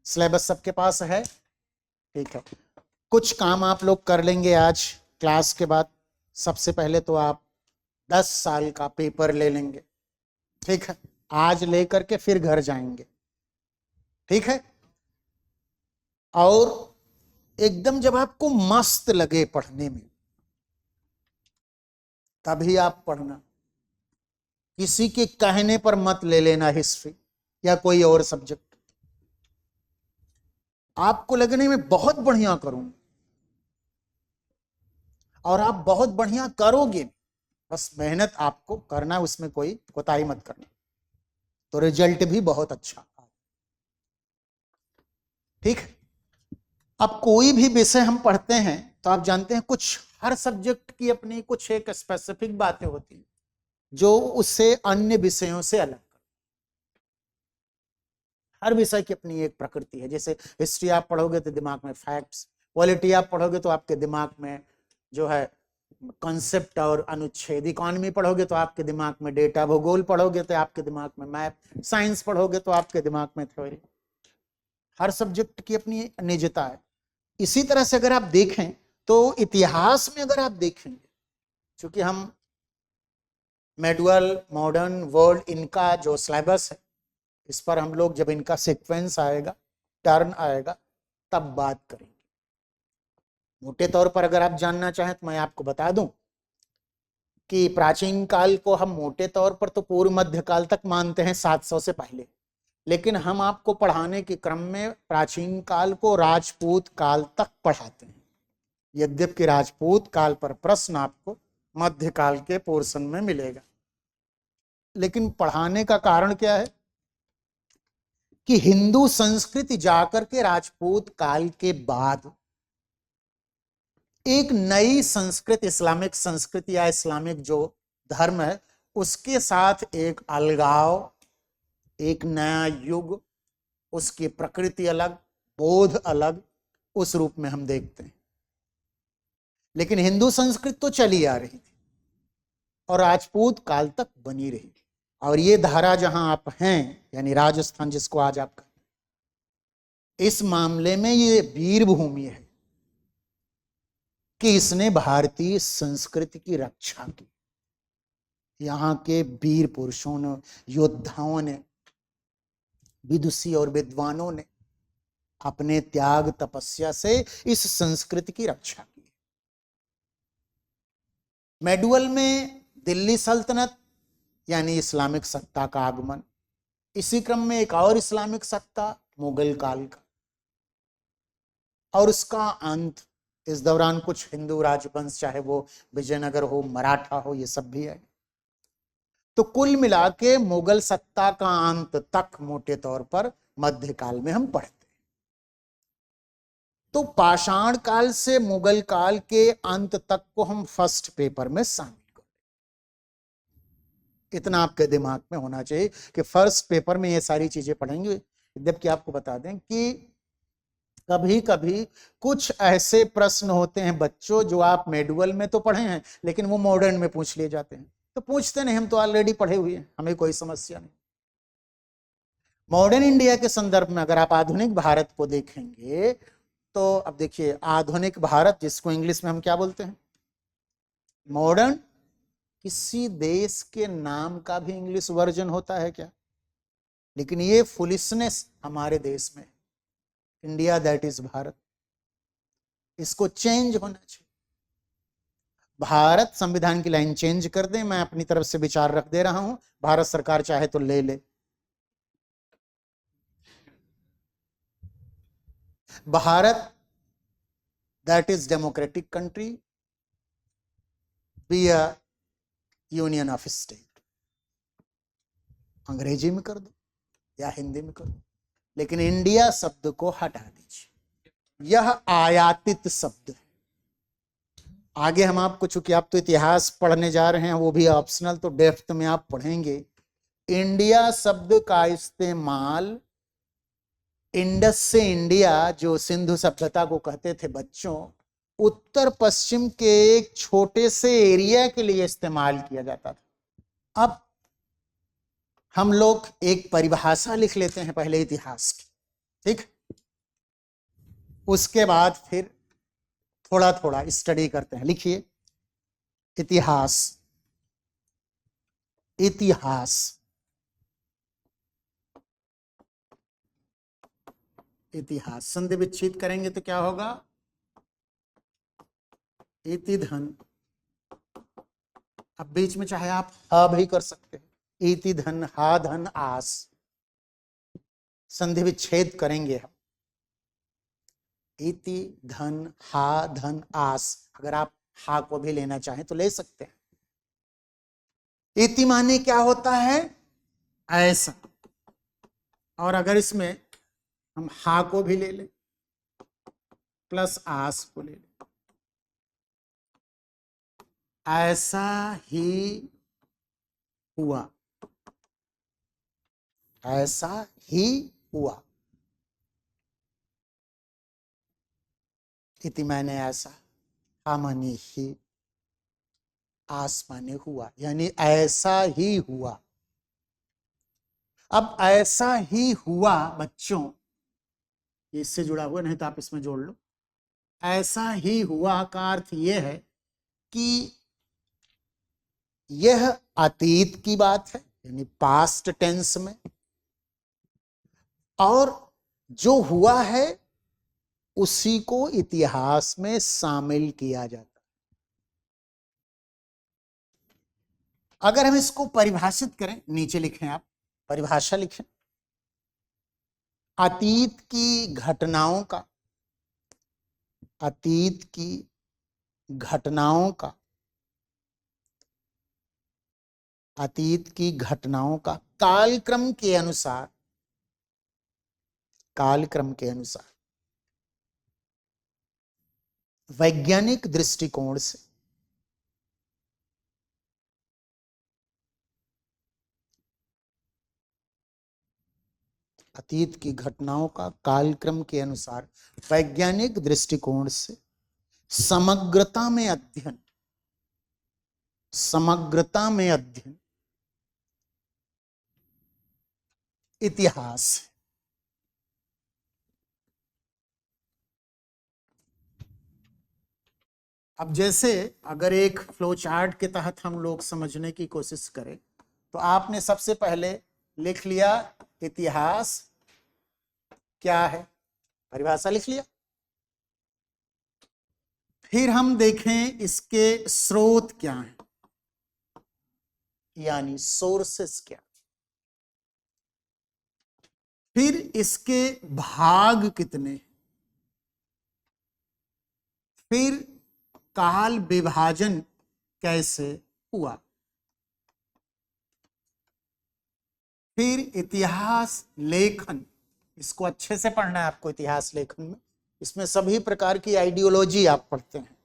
सिलेबस सबके पास है, ठीक है? कुछ काम आप लोग कर लेंगे आज क्लास के बाद। सबसे पहले तो आप 10 साल का पेपर ले लेंगे, ठीक है? आज लेकर के फिर घर जाएंगे, ठीक है। और एकदम जब आपको मस्त लगे पढ़ने में तभी आप पढ़ना, किसी के कहने पर मत ले लेना हिस्ट्री या कोई और सब्जेक्ट। आपको लगने में बहुत बढ़िया करूं और आप बहुत बढ़िया करोगे, बस मेहनत आपको करना, उसमें कोई कोताही मत करना, तो रिजल्ट भी बहुत अच्छा। ठीक। अब कोई भी विषय हम पढ़ते हैं तो आप जानते हैं कुछ हर सब्जेक्ट की अपनी कुछ एक स्पेसिफिक बातें होती हैं जो उससे अन्य विषयों से अलग। हर विषय की अपनी एक प्रकृति है। जैसे हिस्ट्री आप पढ़ोगे तो दिमाग में फैक्ट्स, पॉलिटी आप पढ़ोगे तो आपके दिमाग में जो है कॉन्सेप्ट और अनुच्छेद, इकोनॉमी पढ़ोगे तो आपके दिमाग में डेटा, भूगोल पढ़ोगे तो आपके दिमाग में मैप, साइंस पढ़ोगे तो आपके दिमाग में थ्योरी। हर सब्जेक्ट की अपनी निजता है। इसी तरह से अगर आप देखें तो इतिहास में अगर आप देखेंगे, क्योंकि हम मेडुअल, मॉडर्न वर्ल्ड, इनका जो सिलेबस है इस पर हम लोग जब इनका सीक्वेंस आएगा, टर्न आएगा, तब बात करेंगे। मोटे तौर पर अगर आप जानना चाहें तो मैं आपको बता दूं कि प्राचीन काल को हम मोटे तौर पर तो पूर्व मध्य काल तक मानते हैं, 700 से पहले, लेकिन हम आपको पढ़ाने के क्रम में प्राचीन काल को राजपूत काल तक पढ़ाते हैं। यद्यपि राजपूत काल पर प्रश्न आपको मध्यकाल के पोर्शन में मिलेगा, लेकिन पढ़ाने का कारण क्या है कि हिंदू संस्कृति जाकर के राजपूत काल के बाद एक नई संस्कृति, इस्लामिक संस्कृति या इस्लामिक जो धर्म है उसके साथ एक अलगाव, एक नया युग, उसकी प्रकृति अलग, बोध अलग, उस रूप में हम देखते हैं। लेकिन हिंदू संस्कृति तो चली आ रही थी और राजपूत काल तक बनी रही। और ये धारा जहां आप हैं, यानी राजस्थान जिसको आज आप, इस मामले में ये वीर भूमि है कि इसने भारतीय संस्कृति की रक्षा की। यहाँ के वीर पुरुषों ने, योद्धाओं ने, विदुषी और विद्वानों ने अपने त्याग तपस्या से इस संस्कृति की रक्षा की। मेडुअल में दिल्ली सल्तनत यानी इस्लामिक सत्ता का आगमन, इसी क्रम में एक और इस्लामिक सत्ता मुगल काल का, और उसका अंत। इस दौरान कुछ हिंदू राजवंश, चाहे वो विजयनगर हो, मराठा हो, ये सब भी है। तो कुल मिला के मुगल सत्ता का अंत तक मोटे तौर पर मध्यकाल में हम पढ़ते हैं। तो पाषाण काल से मुगल काल के अंत तक को हम फर्स्ट पेपर में शामिल करें। इतना आपके दिमाग में होना चाहिए कि फर्स्ट पेपर में ये सारी चीजें पढ़ेंगे। जबकि आपको बता दें कि कभी कभी कुछ ऐसे प्रश्न होते हैं बच्चों जो आप मेडुअल में तो पढ़े हैं लेकिन वो मॉडर्न में पूछ लिए जाते हैं। तो पूछते नहीं, हम तो ऑलरेडी पढ़े हुए हैं, हमें कोई समस्या नहीं। मॉडर्न इंडिया के संदर्भ में अगर आप आधुनिक भारत को देखेंगे तो अब देखिए, आधुनिक भारत जिसको इंग्लिश में हम क्या बोलते हैं, मॉडर्न, किसी देश के नाम का भी इंग्लिश वर्जन होता है क्या? लेकिन ये फुलिशनेस हमारे देश में, इंडिया दैट इज भारत, इसको चेंज होना चाहिए। भारत संविधान की लाइन चेंज कर दें, मैं अपनी तरफ से विचार रख दे रहा हूं, भारत सरकार चाहे तो ले ले। Bharat that is democratic country be a union of state, अंग्रेजी में कर दो या हिंदी में कर दो, लेकिन इंडिया शब्द को हटा दीजिए। यह आयातित शब्द है। आगे हम आपको, चूंकि आप तो इतिहास पढ़ने जा रहे हैं, वो भी ऑप्शनल, तो डेप्थ में आप पढ़ेंगे। इंडिया शब्द का इस्तेमाल इंडस से इंडिया, जो सिंधु सभ्यता को कहते थे बच्चों, उत्तर पश्चिम के एक छोटे से एरिया के लिए इस्तेमाल किया जाता था। अब हम लोग एक परिभाषा लिख लेते हैं पहले इतिहास की, ठीक, उसके बाद फिर थोड़ा थोड़ा स्टडी करते हैं। लिखिए, इतिहास, इतिहास इतिहास, संधि विच्छेद करेंगे तो क्या होगा, इति धन, अब बीच में चाहे आप हा भी कर सकते हैं, इति धन हा धन आस, संधि विच्छेद करेंगे हम, इति धन हा धन आस, अगर आप हा को भी लेना चाहें तो ले सकते हैं। इति माने क्या होता है, ऐसा, और अगर इसमें हम हा को भी ले लें प्लस आस को ले लें, ऐसा ही हुआ, ऐसा ही हुआ, इति माने ऐसा, हा माने ही, आस माने हुआ, यानी ऐसा ही हुआ। अब ऐसा ही हुआ बच्चों, इससे जुड़ा हुआ, नहीं तो आप इसमें जोड़ लो, ऐसा ही हुआ का अर्थ यह है कि यह अतीत की बात है, यानी पास्ट टेंस में, और जो हुआ है उसी को इतिहास में शामिल किया जाता है। अगर हम इसको परिभाषित करें, नीचे लिखें आप, परिभाषा लिखें, अतीत की घटनाओं का, अतीत की घटनाओं का, अतीत की घटनाओं का कालक्रम के अनुसार, कालक्रम के अनुसार वैज्ञानिक दृष्टिकोण से अतीत की घटनाओं का कालक्रम के अनुसार वैज्ञानिक दृष्टिकोण से समग्रता में अध्ययन, समग्रता में अध्ययन इतिहास। अब जैसे अगर एक फ्लो चार्ट के तहत हम लोग समझने की कोशिश करें तो आपने सबसे पहले लिख लिया इतिहास क्या है, परिभाषा लिख लिया, फिर हम देखें इसके स्रोत क्या हैं, यानी सोर्सेस क्या, फिर इसके भाग कितने, फिर काल विभाजन कैसे हुआ, फिर इतिहास लेखन, इसको अच्छे से पढ़ना है आपको, इतिहास लेखन में इसमें सभी प्रकार की आइडियोलॉजी आप पढ़ते हैं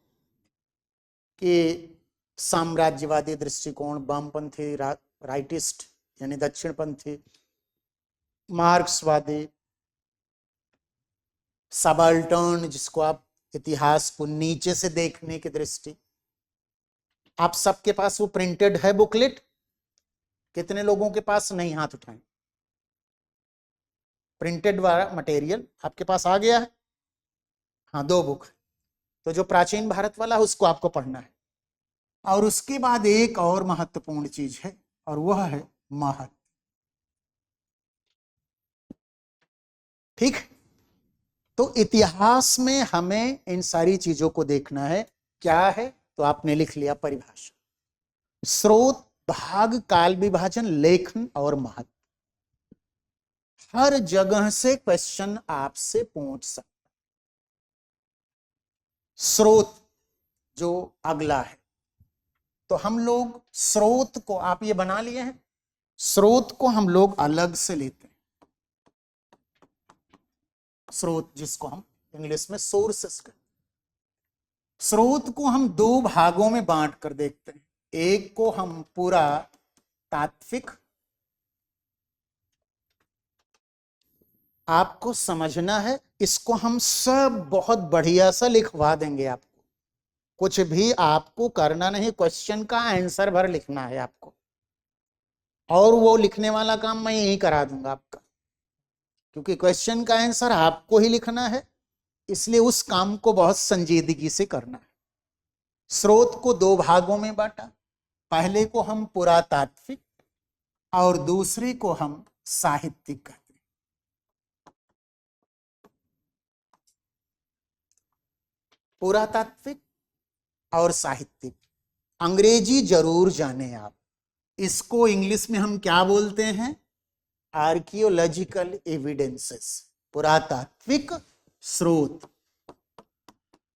कि साम्राज्यवादी दृष्टिकोण, वामपंथी, राइटिस्ट यानी दक्षिणपंथी, मार्क्सवादी, सबाल्टर्न जिसको आप इतिहास को नीचे से देखने की दृष्टि। आप सबके पास वो प्रिंटेड है बुकलेट, कितने लोगों के पास नहीं, हाथ उठाएं। प्रिंटेड वाला मटेरियल आपके पास आ गया है, हाँ 2 बुक, तो जो प्राचीन भारत वाला है उसको आपको पढ़ना है। और उसके बाद एक और महत्वपूर्ण चीज है और वह है महत्व, ठीक। तो इतिहास में हमें इन सारी चीजों को देखना है, क्या है, तो आपने लिख लिया परिभाषा, स्रोत, भाग, काल विभाजन, लेखन और महत्व। हर जगह से क्वेश्चन आपसे पूछ सकता। स्रोत जो अगला है, तो हम लोग स्रोत को, आप ये बना लिए हैं, स्रोत को हम लोग अलग से लेते हैं, स्रोत जिसको हम इंग्लिश में सोर्सेस कहते हैं। स्रोत को हम 2 भागों में बांट कर देखते हैं, एक को हम पूरा तात्विक, आपको समझना है, इसको हम सब बहुत बढ़िया सा लिखवा देंगे आपको, कुछ भी आपको करना नहीं, क्वेश्चन का आंसर भर लिखना है आपको, और वो लिखने वाला काम मैं यही करा दूंगा आपका, क्योंकि क्वेश्चन का आंसर आपको ही लिखना है, इसलिए उस काम को बहुत संजीदगी से करना है। स्रोत को 2 भागों में बांटा, पहले को हम पुरातात्विक और दूसरे को हम साहित्यिक कहते हैं। पुरातात्विक और साहित्यिक। अंग्रेजी जरूर जाने आप, इसको इंग्लिश में हम क्या बोलते हैं? आर्कियोलॉजिकल एविडेंसेस, पुरातात्विक स्रोत।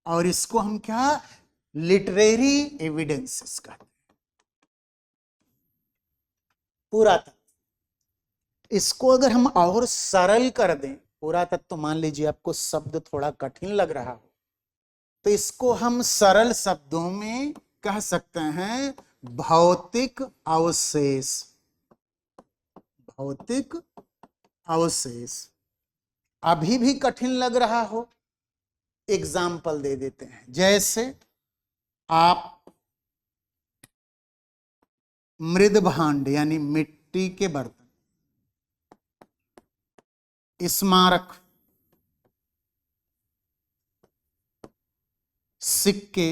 और इसको हम क्या, लिटरेरी एविडेंसेस कहते हैं। पुरातत्व, इसको अगर हम और सरल कर दें, पुरातत्व तो मान लीजिए आपको शब्द थोड़ा कठिन लग रहा हो, तो इसको हम सरल शब्दों में कह सकते हैं भौतिक अवशेष। भौतिक अवशेष। अभी भी कठिन लग रहा हो, एग्जाम्पल दे देते हैं। जैसे आप मृद भांड यानी मिट्टी के बर्तन, स्मारक, सिक्के,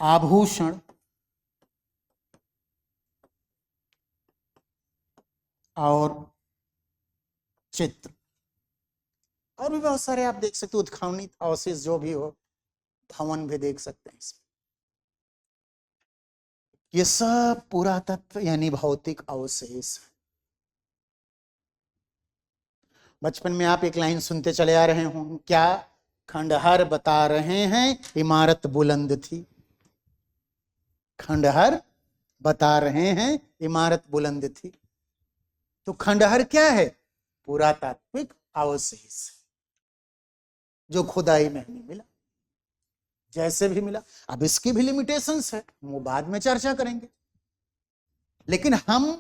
आभूषण और चित्र, और भी बहुत सारे आप देख सकते हो, उत्खननित अवशेष जो भी हो, भवन भी देख सकते हैं इसमें। ये सब पुरातत्व यानी भौतिक अवशेष। बचपन में आप एक लाइन सुनते चले आ रहे हों, क्या? खंडहर बता रहे हैं इमारत बुलंद थी। खंडहर बता रहे हैं इमारत बुलंद थी। तो खंडहर क्या है? पुरातात्विक अवशेष जो खुदाई में हमें मिला, जैसे भी मिला। अब इसकी भी लिमिटेशंस है, वो बाद में चर्चा करेंगे। लेकिन हम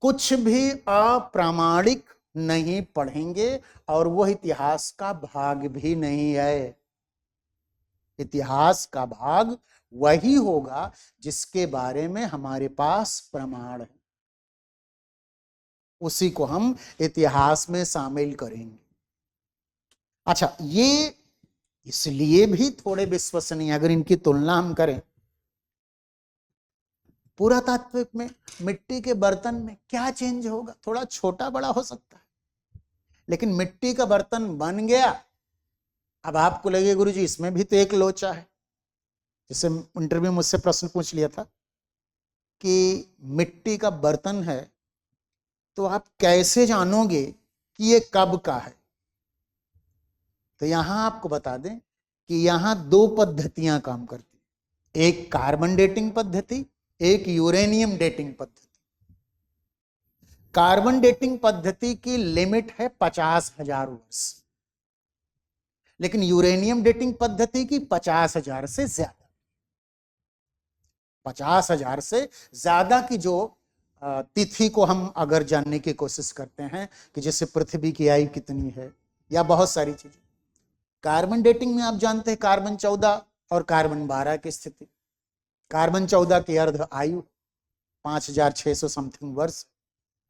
कुछ भी अप्रामाणिक नहीं पढ़ेंगे, और वह इतिहास का भाग भी नहीं है। इतिहास का भाग वही होगा जिसके बारे में हमारे पास प्रमाण है, उसी को हम इतिहास में शामिल करेंगे। अच्छा, ये इसलिए भी थोड़े विश्वसनीय, अगर इनकी तुलना हम करें, पुरातात्विक में मिट्टी के बर्तन में क्या चेंज होगा? थोड़ा छोटा बड़ा हो सकता है, लेकिन मिट्टी का बर्तन बन गया। अब आपको लगे गुरुजी इसमें भी तो एक लोचा है। जैसे इंटरव्यू में मुझसे प्रश्न पूछ लिया था कि मिट्टी का बर्तन है तो आप कैसे जानोगे कि ये कब का है? तो यहां आपको बता दें कि यहां दो पद्धतियां काम करती, एक कार्बन डेटिंग पद्धति, एक यूरेनियम डेटिंग पद्धति। कार्बन डेटिंग पद्धति की लिमिट है 50,000 वर्ष, लेकिन यूरेनियम डेटिंग पद्धति की 50,000 से ज्यादा। 50,000 से ज्यादा की जो तिथि को हम अगर जानने की कोशिश करते हैं कि जैसे पृथ्वी की आयु कितनी है या बहुत सारी चीजें, कार्बन डेटिंग में आप जानते हैं कार्बन 14 और कार्बन 12 की स्थिति। कार्बन 14 की अर्ध आयु 5,600 समथिंग वर्ष,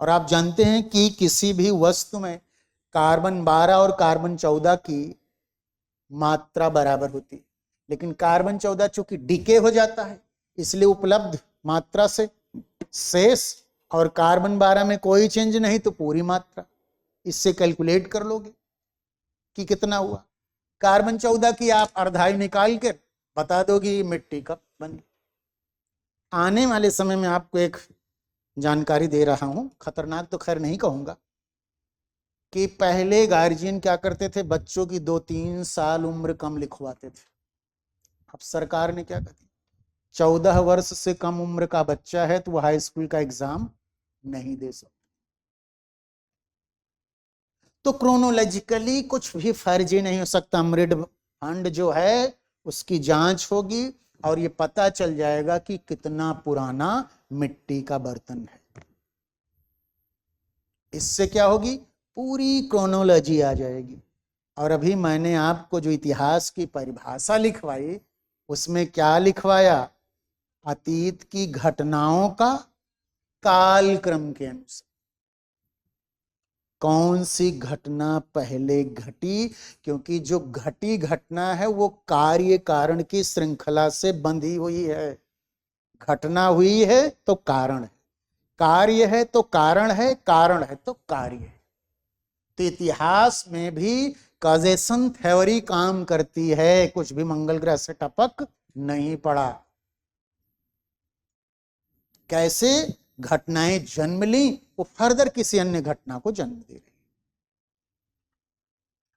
और आप जानते हैं कि किसी भी वस्तु में कार्बन 12 और कार्बन 14 की मात्रा बराबर होती है, लेकिन कार्बन 14 चूंकि डीके हो जाता है इसलिए उपलब्ध मात्रा से शेष, और कार्बन 12 में कोई चेंज नहीं तो पूरी मात्रा। इससे कैलकुलेट कर लोगे कि कितना हुआ। कार्बन 14 की आप अर्धायु निकाल कर बता दोगे मिट्टी कब बनी। आने वाले समय में आपको एक जानकारी दे रहा हूं, खतरनाक तो खैर नहीं कहूंगा, कि पहले गार्जियन क्या करते थे, बच्चों की 2-3 साल उम्र कम लिखवाते थे। अब सरकार ने क्या कर दिया, 14 वर्ष से कम उम्र का बच्चा है तो वो हाई स्कूल का एग्जाम नहीं दे सकता। तो क्रोनोलॉजिकली कुछ भी फर्जी नहीं हो सकता। मृद भांड जो है उसकी जांच होगी और ये पता चल जाएगा कि कितना पुराना मिट्टी का बर्तन है। इससे क्या होगी, पूरी क्रोनोलॉजी आ जाएगी। और अभी मैंने आपको जो इतिहास की परिभाषा लिखवाई उसमें क्या लिखवाया, अतीत की घटनाओं का कालक्रम के अनुसार कौन सी घटना पहले घटी, क्योंकि जो घटी घटना है वो कार्य कारण की श्रृंखला से बंधी हुई है। घटना हुई है तो कारण है, कार्य है तो कारण है, कारण है तो कार्य है। तो इतिहास में भी कॉजेशन थ्योरी काम करती है, कुछ भी मंगल ग्रह से टपक नहीं पड़ा। कैसे घटनाएं जन्म ली, वो फर्दर किसी अन्य घटना को जन्म दे रही।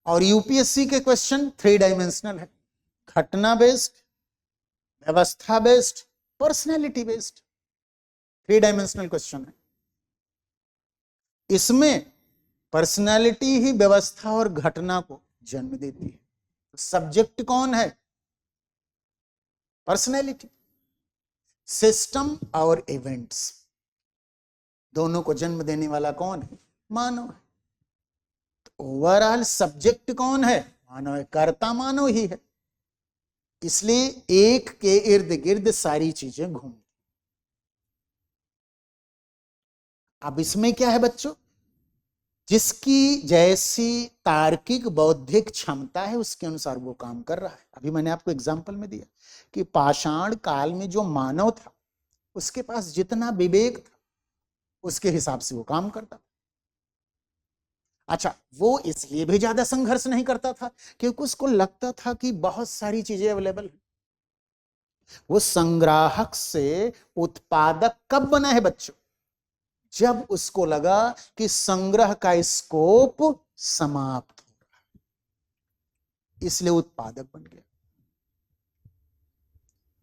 और यूपीएससी के क्वेश्चन 3 डायमेंशनल है, घटना बेस्ड, व्यवस्था based, personality based, 3 dimensional question है। इसमें पर्सनैलिटी ही व्यवस्था और घटना को जन्म देती है। सब्जेक्ट कौन है? पर्सनैलिटी। सिस्टम और इवेंट्स दोनों को जन्म देने वाला कौन है? मानव है। तो ओवरऑल सब्जेक्ट कौन है? मानव है, कर्ता मानव ही है। इसलिए एक के इर्द गिर्द सारी चीजें घूमती। अब इसमें क्या है बच्चों, जिसकी जैसी तार्किक बौद्धिक क्षमता है उसके अनुसार वो काम कर रहा है। अभी मैंने आपको एग्जांपल में दिया कि पाषाण काल में जो मानव था उसके पास जितना विवेक था उसके हिसाब से वो काम करता। अच्छा, वो इसलिए भी ज्यादा संघर्ष नहीं करता था क्योंकि उसको लगता था कि बहुत सारी चीजें अवेलेबल है। वो संग्राहक से उत्पादक कब बना है बच्चों? जब उसको लगा कि संग्रह का स्कोप समाप्त हो रहा है, इसलिए उत्पादक बन गया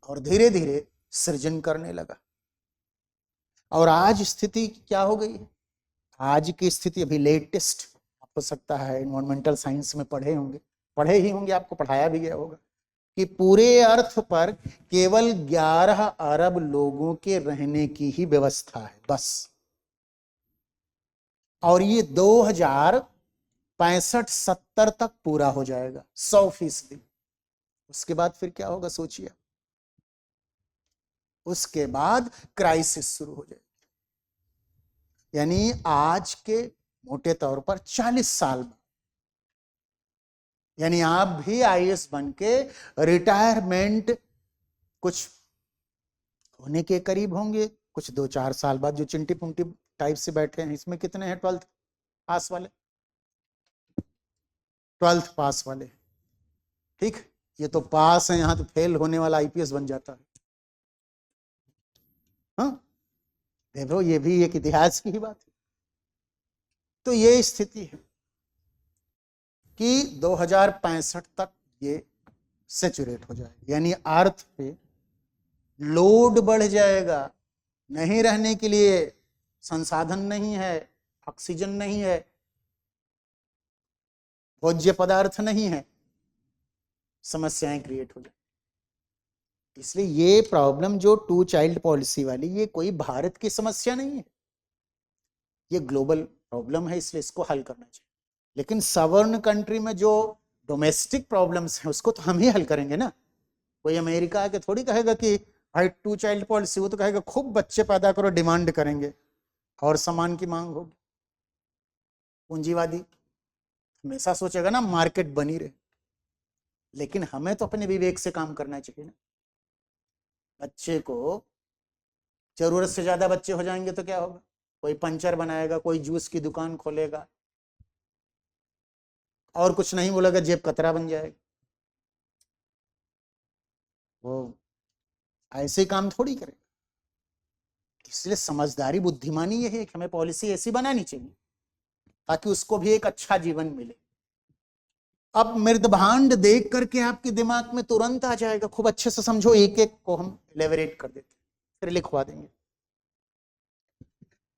और धीरे धीरे सृजन करने लगा। और आज स्थिति क्या हो गई है? आज की स्थिति अभी लेटेस्ट, हो सकता है एनवायरमेंटल साइंस में पढ़े ही होंगे, आपको पढ़ाया भी गया होगा कि पूरे अर्थ पर केवल 11 अरब लोगों के रहने की ही व्यवस्था है बस। और ये 2065-70 तक पूरा हो जाएगा 100%। उसके बाद फिर क्या होगा सोचिए। उसके बाद क्राइसिस शुरू हो जाएगी। यानी आज के मोटे तौर पर 40 साल में, यानी आप भी आईएएस बन के रिटायरमेंट कुछ होने के करीब होंगे, कुछ 2-4 साल बाद। जो चिंटी पुंटी टाइप से बैठे हैं, इसमें कितने हैं 12th पास वाले? 12th पास वाले, ठीक। ये तो पास है, यहां तो फेल होने वाला आईपीएस बन जाता है। हाँ, देखो ये भी एक इतिहास की ही बात है। तो ये स्थिति है कि 2065 तक ये सेचुरेट हो जाएगा, यानी अर्थ पे लोड बढ़ जाएगा। नहीं रहने के लिए संसाधन नहीं है, ऑक्सीजन नहीं है, भोज्य पदार्थ नहीं है, समस्याएं क्रिएट हो जाए। इसलिए ये प्रॉब्लम जो 2 चाइल्ड पॉलिसी वाली, ये कोई भारत की समस्या नहीं है, ये ग्लोबल प्रॉब्लम है, इसलिए इसको हल करना चाहिए। लेकिन सवर्न कंट्री में जो डोमेस्टिक प्रॉब्लम्स हैं उसको तो हम ही हल करेंगे ना। कोई अमेरिका आके थोड़ी कहेगा कि भाई 2 चाइल्ड पॉलिसी, वो तो कहेगा खूब बच्चे पैदा करो, डिमांड करेंगे और सामान की मांग होगी। पूंजीवादी हमेशा सोचेगा ना मार्केट बनी रहे, लेकिन हमें तो अपने विवेक से काम करना चाहिए ना। बच्चे को जरूरत से ज्यादा बच्चे हो जाएंगे तो क्या होगा? कोई पंचर बनाएगा, कोई जूस की दुकान खोलेगा, और कुछ नहीं बोलेगा, जेब कतरा बन जाएगा। वो ऐसे काम थोड़ी करेगा। इसलिए समझदारी, बुद्धिमानी यही है कि हमें पॉलिसी ऐसी बनानी चाहिए ताकि उसको भी एक अच्छा जीवन मिले। अब मृदभांड देख करके आपके दिमाग में तुरंत आ जाएगा, खूब अच्छे से समझो, एक एक को हम एलेबोरेट कर देते फिर लिखवा देंगे।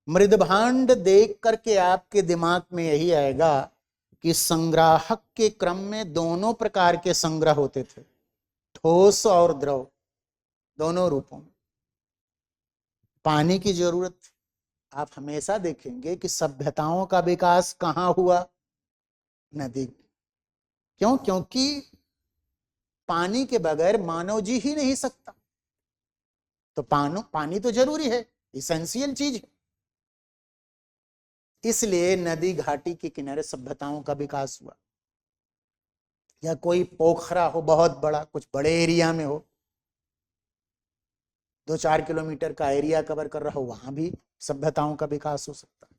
मृदभांड देख करके आपके दिमाग में यही आएगा कि संग्राहक के क्रम में दोनों प्रकार के संग्रह होते थे, ठोस और द्रव, दोनों रूपों में। पानी की जरूरत, आप हमेशा देखेंगे कि सभ्यताओं का विकास कहां हुआ? नदी। क्यों? क्योंकि पानी के बगैर मानव जी ही नहीं सकता। तो पानी तो जरूरी है, इसेंशियल चीज है। इसलिए नदी घाटी के किनारे सभ्यताओं का विकास हुआ। या कोई पोखरा हो बहुत बड़ा, कुछ बड़े एरिया में हो, 2-4 किलोमीटर का एरिया कवर कर रहा हो, वहां भी सभ्यताओं का विकास हो सकता है।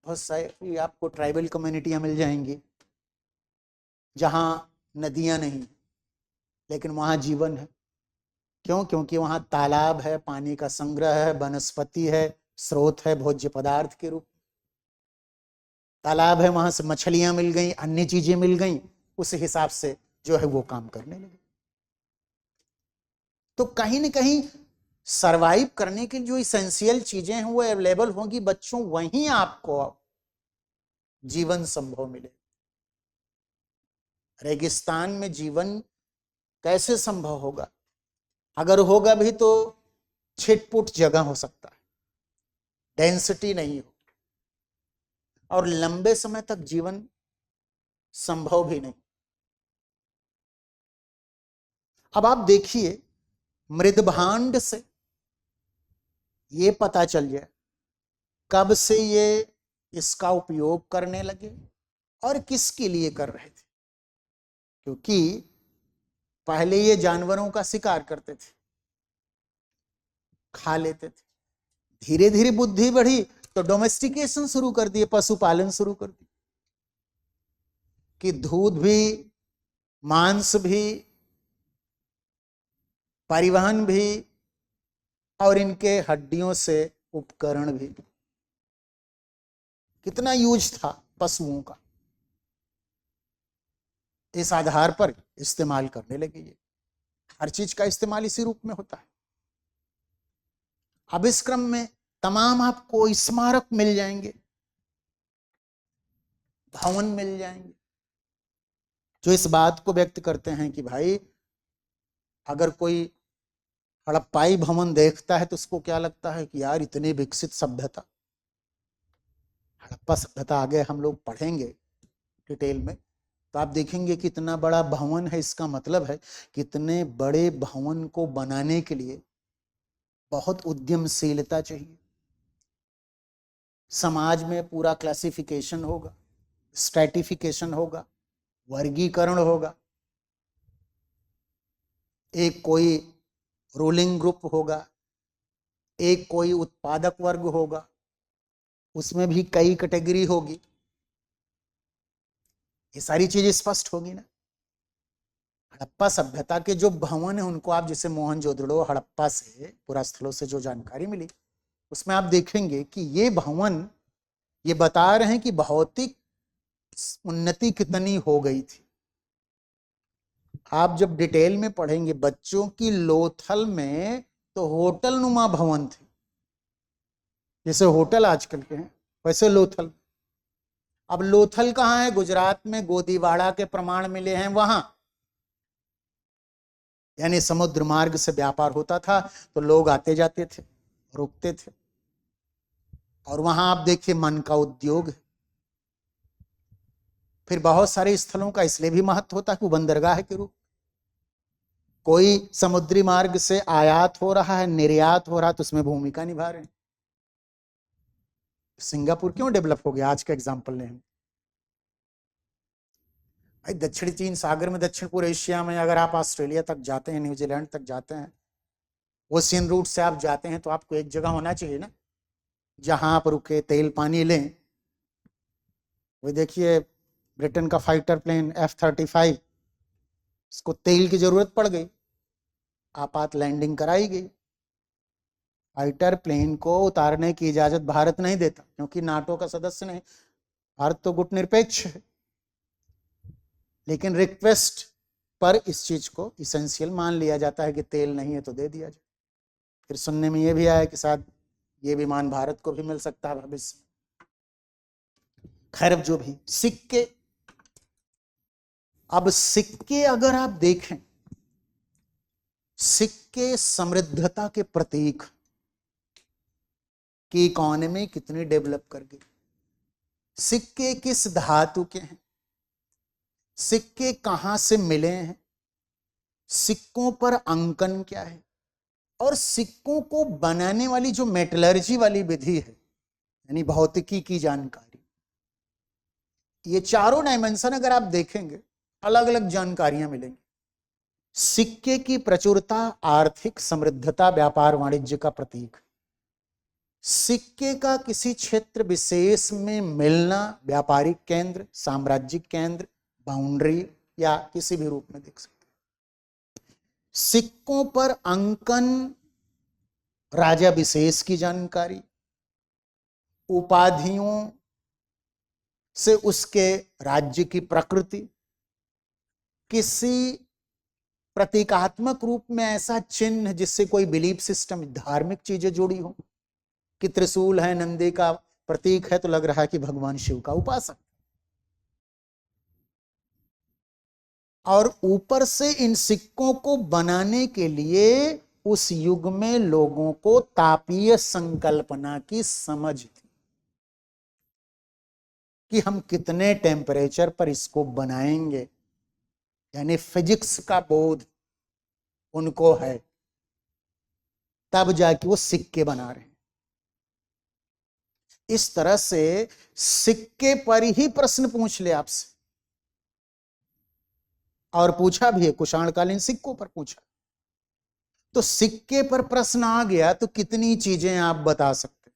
बहुत सारी आपको ट्राइबल कम्युनिटियां मिल जाएंगी जहां नदियां नहीं, लेकिन वहां जीवन है। क्यों? क्योंकि वहां तालाब है, पानी का संग्रह है, वनस्पति है, स्रोत है भोज्य पदार्थ के रूप। तालाब है, वहां से मछलियां मिल गई, अन्य चीजें मिल गई, उस हिसाब से जो है वो काम करने लगे। तो कहीं ना कहीं सरवाइव करने की जो इसेंशियल चीजें हैं वो अवेलेबल होंगी बच्चों, वहीं आपको जीवन संभव मिले। रेगिस्तान में जीवन कैसे संभव होगा? अगर होगा भी तो छिटपुट जगह हो सकता है, डेंसिटी नहीं हो, और लंबे समय तक जीवन संभव भी नहीं। अब आप देखिए, मृदभांड से ये पता चल जाए कब से ये इसका उपयोग करने लगे और किसके लिए कर रहे थे। क्योंकि पहले ये जानवरों का शिकार करते थे, खा लेते थे, धीरे धीरे बुद्धि बढ़ी तो डोमेस्टिकेशन शुरू कर दिए, पशुपालन शुरू कर दिए कि दूध भी, मांस भी, परिवहन भी, और इनके हड्डियों से उपकरण भी। कितना यूज था पशुओं का, इस आधार पर इस्तेमाल करने लगे। ये हर चीज का इस्तेमाल इसी रूप में होता है। अब इस क्रम में तमाम आपको स्मारक मिल जाएंगे, भवन मिल जाएंगे, जो इस बात को व्यक्त करते हैं कि भाई अगर कोई हड़प्पाई भवन देखता है तो उसको क्या लगता है कि यार इतनी विकसित सभ्यता। हड़प्पा सभ्यता आगे हम लोग पढ़ेंगे डिटेल में, तो आप देखेंगे कि इतना बड़ा भवन है, इसका मतलब है कितने बड़े भवन को बनाने के लिए बहुत उद्यमशीलता चाहिए। समाज में पूरा क्लासिफिकेशन होगा, स्ट्रैटिफिकेशन होगा, वर्गीकरण होगा, एक कोई रूलिंग ग्रुप होगा, एक कोई उत्पादक वर्ग होगा, उसमें भी कई कैटेगरी होगी। ये सारी चीजें स्पष्ट होगी ना। हड़प्पा सभ्यता के जो भवन है उनको आप, जैसे मोहनजोदड़ो, हड़प्पा से, पूरा स्थलों से जो जानकारी मिली, उसमें आप देखेंगे कि ये भवन ये बता रहे हैं कि भौतिक उन्नति कितनी हो गई थी। आप जब डिटेल में पढ़ेंगे बच्चों की, लोथल में तो होटल नुमा भवन थे, जैसे होटल आजकल के हैं वैसे लोथल। अब लोथल कहाँ है? गुजरात में गोदीवाड़ा के प्रमाण मिले हैं वहां, यानी समुद्र मार्ग से व्यापार होता था तो लोग आते जाते थे, रुकते थे, और वहां आप देखिए मन का उद्योग है। फिर बहुत सारे स्थलों का इसलिए भी महत्व होता है कि बंदरगाह के रूप, कोई समुद्री मार्ग से आयात हो रहा है, निर्यात हो रहा है, तो उसमें भूमिका निभा रहे हैं। सिंगापुर क्यों डेवलप हो गया आज का एग्जाम्पल लें भाई, दक्षिणी चीन सागर में, दक्षिण पूर्व एशिया में, अगर आप ऑस्ट्रेलिया तक जाते हैं, न्यूजीलैंड तक जाते हैं, ओशियन रूट से आप जाते हैं, तो आपको एक जगह होना चाहिए ना जहां आप रुके, तेल पानी लें। वो देखिए ब्रिटेन का फाइटर प्लेन F-35, इसको तेल की जरूरत पड़ गई, आपात लैंडिंग कराई गई। फाइटर प्लेन को उतारने की इजाजत भारत नहीं देता क्योंकि नाटो का सदस्य नहीं, भारत तो गुटनिरपेक्ष है, लेकिन रिक्वेस्ट पर इस चीज को इसेंशियल मान लिया जाता है कि तेल नहीं है तो दे दिया जाए। फिर सुनने में यह भी आया कि शायद ये विमान भारत को भी मिल सकता है भविष्य में। खैर, अब जो भी सिक्के, अब सिक्के अगर आप देखें, सिक्के समृद्धता के प्रतीक, की इकोनॉमी कितनी डेवलप कर गई। सिक्के किस धातु के हैं, सिक्के कहां से मिले हैं, सिक्कों पर अंकन क्या है, और सिक्कों को बनाने वाली जो मेटलर्जी वाली विधि है, यानी भौतिकी की जानकारी, ये चारों डायमेंशन अगर आप देखेंगे अलग अलग जानकारियां मिलेंगी। सिक्के की प्रचुरता आर्थिक समृद्धता, व्यापार वाणिज्य का प्रतीक। सिक्के का किसी क्षेत्र विशेष में मिलना व्यापारिक केंद्र, साम्राज्यिक केंद्र, बाउंड्री या किसी भी रूप में देख सकते हैं। सिक्कों पर अंकन राजा विशेष की जानकारी, उपाधियों से उसके राज्य की प्रकृति, किसी प्रतीकात्मक रूप में ऐसा चिन्ह जिससे कोई बिलीफ सिस्टम, धार्मिक चीजें जुड़ी हो, कि त्रिशूल है, नंदी का प्रतीक है तो लग रहा है कि भगवान शिव का उपासक। और ऊपर से इन सिक्कों को बनाने के लिए उस युग में लोगों को तापीय संकल्पना की समझ थी कि हम कितने टेम्परेचर पर इसको बनाएंगे, यानी फिजिक्स का बोध उनको है, तब जाके वो सिक्के बना रहे हैं। इस तरह से सिक्के पर ही प्रश्न पूछ ले आपसे, और पूछा भी है, कुषाणकालीन सिक्कों पर पूछा। तो सिक्के पर प्रश्न आ गया तो कितनी चीजें आप बता सकते हैं,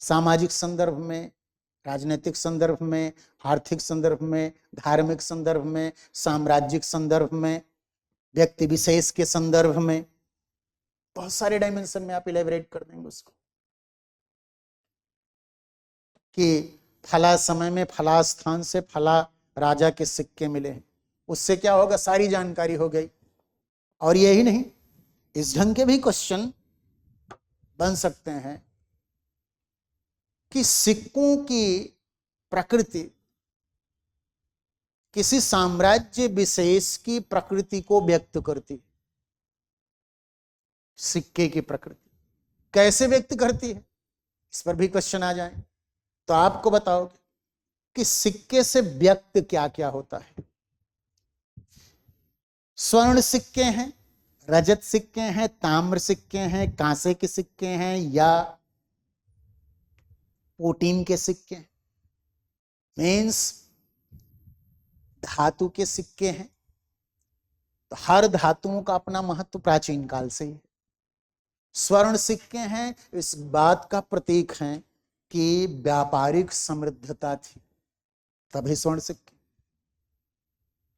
सामाजिक संदर्भ में, राजनीतिक संदर्भ में, आर्थिक संदर्भ में, धार्मिक संदर्भ में, साम्राज्यिक संदर्भ में, व्यक्ति विशेष के संदर्भ में, बहुत सारे डायमेंशन में आप इलेबरेट कर देंगे उसको, कि फला समय में फला स्थान से फला राजा के सिक्के मिले हैं, उससे क्या होगा, सारी जानकारी हो गई। और यही नहीं, इस ढंग के भी क्वेश्चन बन सकते हैं कि सिक्कों की प्रकृति किसी साम्राज्य विशेष की प्रकृति को व्यक्त करती है। सिक्के की प्रकृति कैसे व्यक्त करती है, इस पर भी क्वेश्चन आ जाए तो आपको बताओगे कि सिक्के से व्यक्त क्या क्या होता है। स्वर्ण सिक्के हैं, रजत सिक्के हैं, ताम्र सिक्के हैं, कांसे के सिक्के हैं या प्रोटीन के सिक्के हैं, मीन्स धातु के सिक्के हैं। तो हर धातुओं का अपना महत्व प्राचीन काल से ही है। स्वर्ण सिक्के हैं, इस बात का प्रतीक हैं कि व्यापारिक समृद्धता थी, तभी स्वर्ण सिक्के।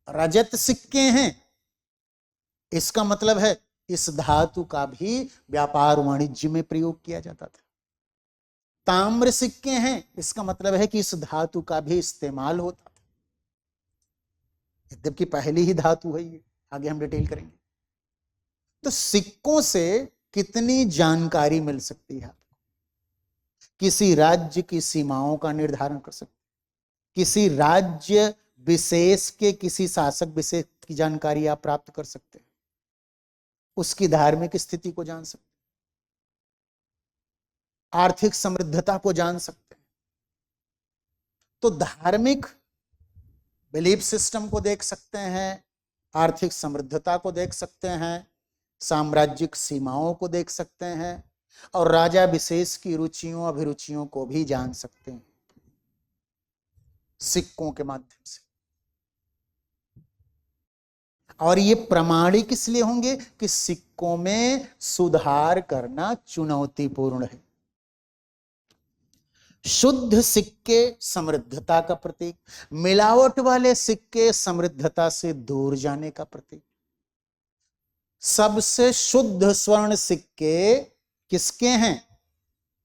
रजत सिक्के हैं, इसका मतलब है इस धातु का भी व्यापार वाणिज्य में प्रयोग किया जाता था। ताम्र सिक्के हैं, इसका मतलब है कि इस धातु का भी इस्तेमाल होता था, यद्यपि पहली ही धातु है ये, आगे हम डिटेल करेंगे। तो सिक्कों से कितनी जानकारी मिल सकती है आपको, किसी राज्य की सीमाओं का निर्धारण कर सकते, किसी राज्य विशेष के किसी शासक विशेष की जानकारी आप प्राप्त कर सकते हैं, उसकी धार्मिक स्थिति को जान सकते, आर्थिक समृद्धता को जान सकते हैं। तो धार्मिक बिलीफ सिस्टम को देख सकते हैं, आर्थिक समृद्धता को देख सकते हैं, साम्राज्यिक सीमाओं को देख सकते हैं, और राजा विशेष की रुचियों अभिरुचियों को भी जान सकते हैं सिक्कों के माध्यम से। और ये प्रमाणिक इसलिए होंगे कि सिक्कों में सुधार करना चुनौतीपूर्ण है। शुद्ध सिक्के समृद्धता का प्रतीक, मिलावट वाले सिक्के समृद्धता से दूर जाने का प्रतीक। सबसे शुद्ध स्वर्ण सिक्के किसके हैं,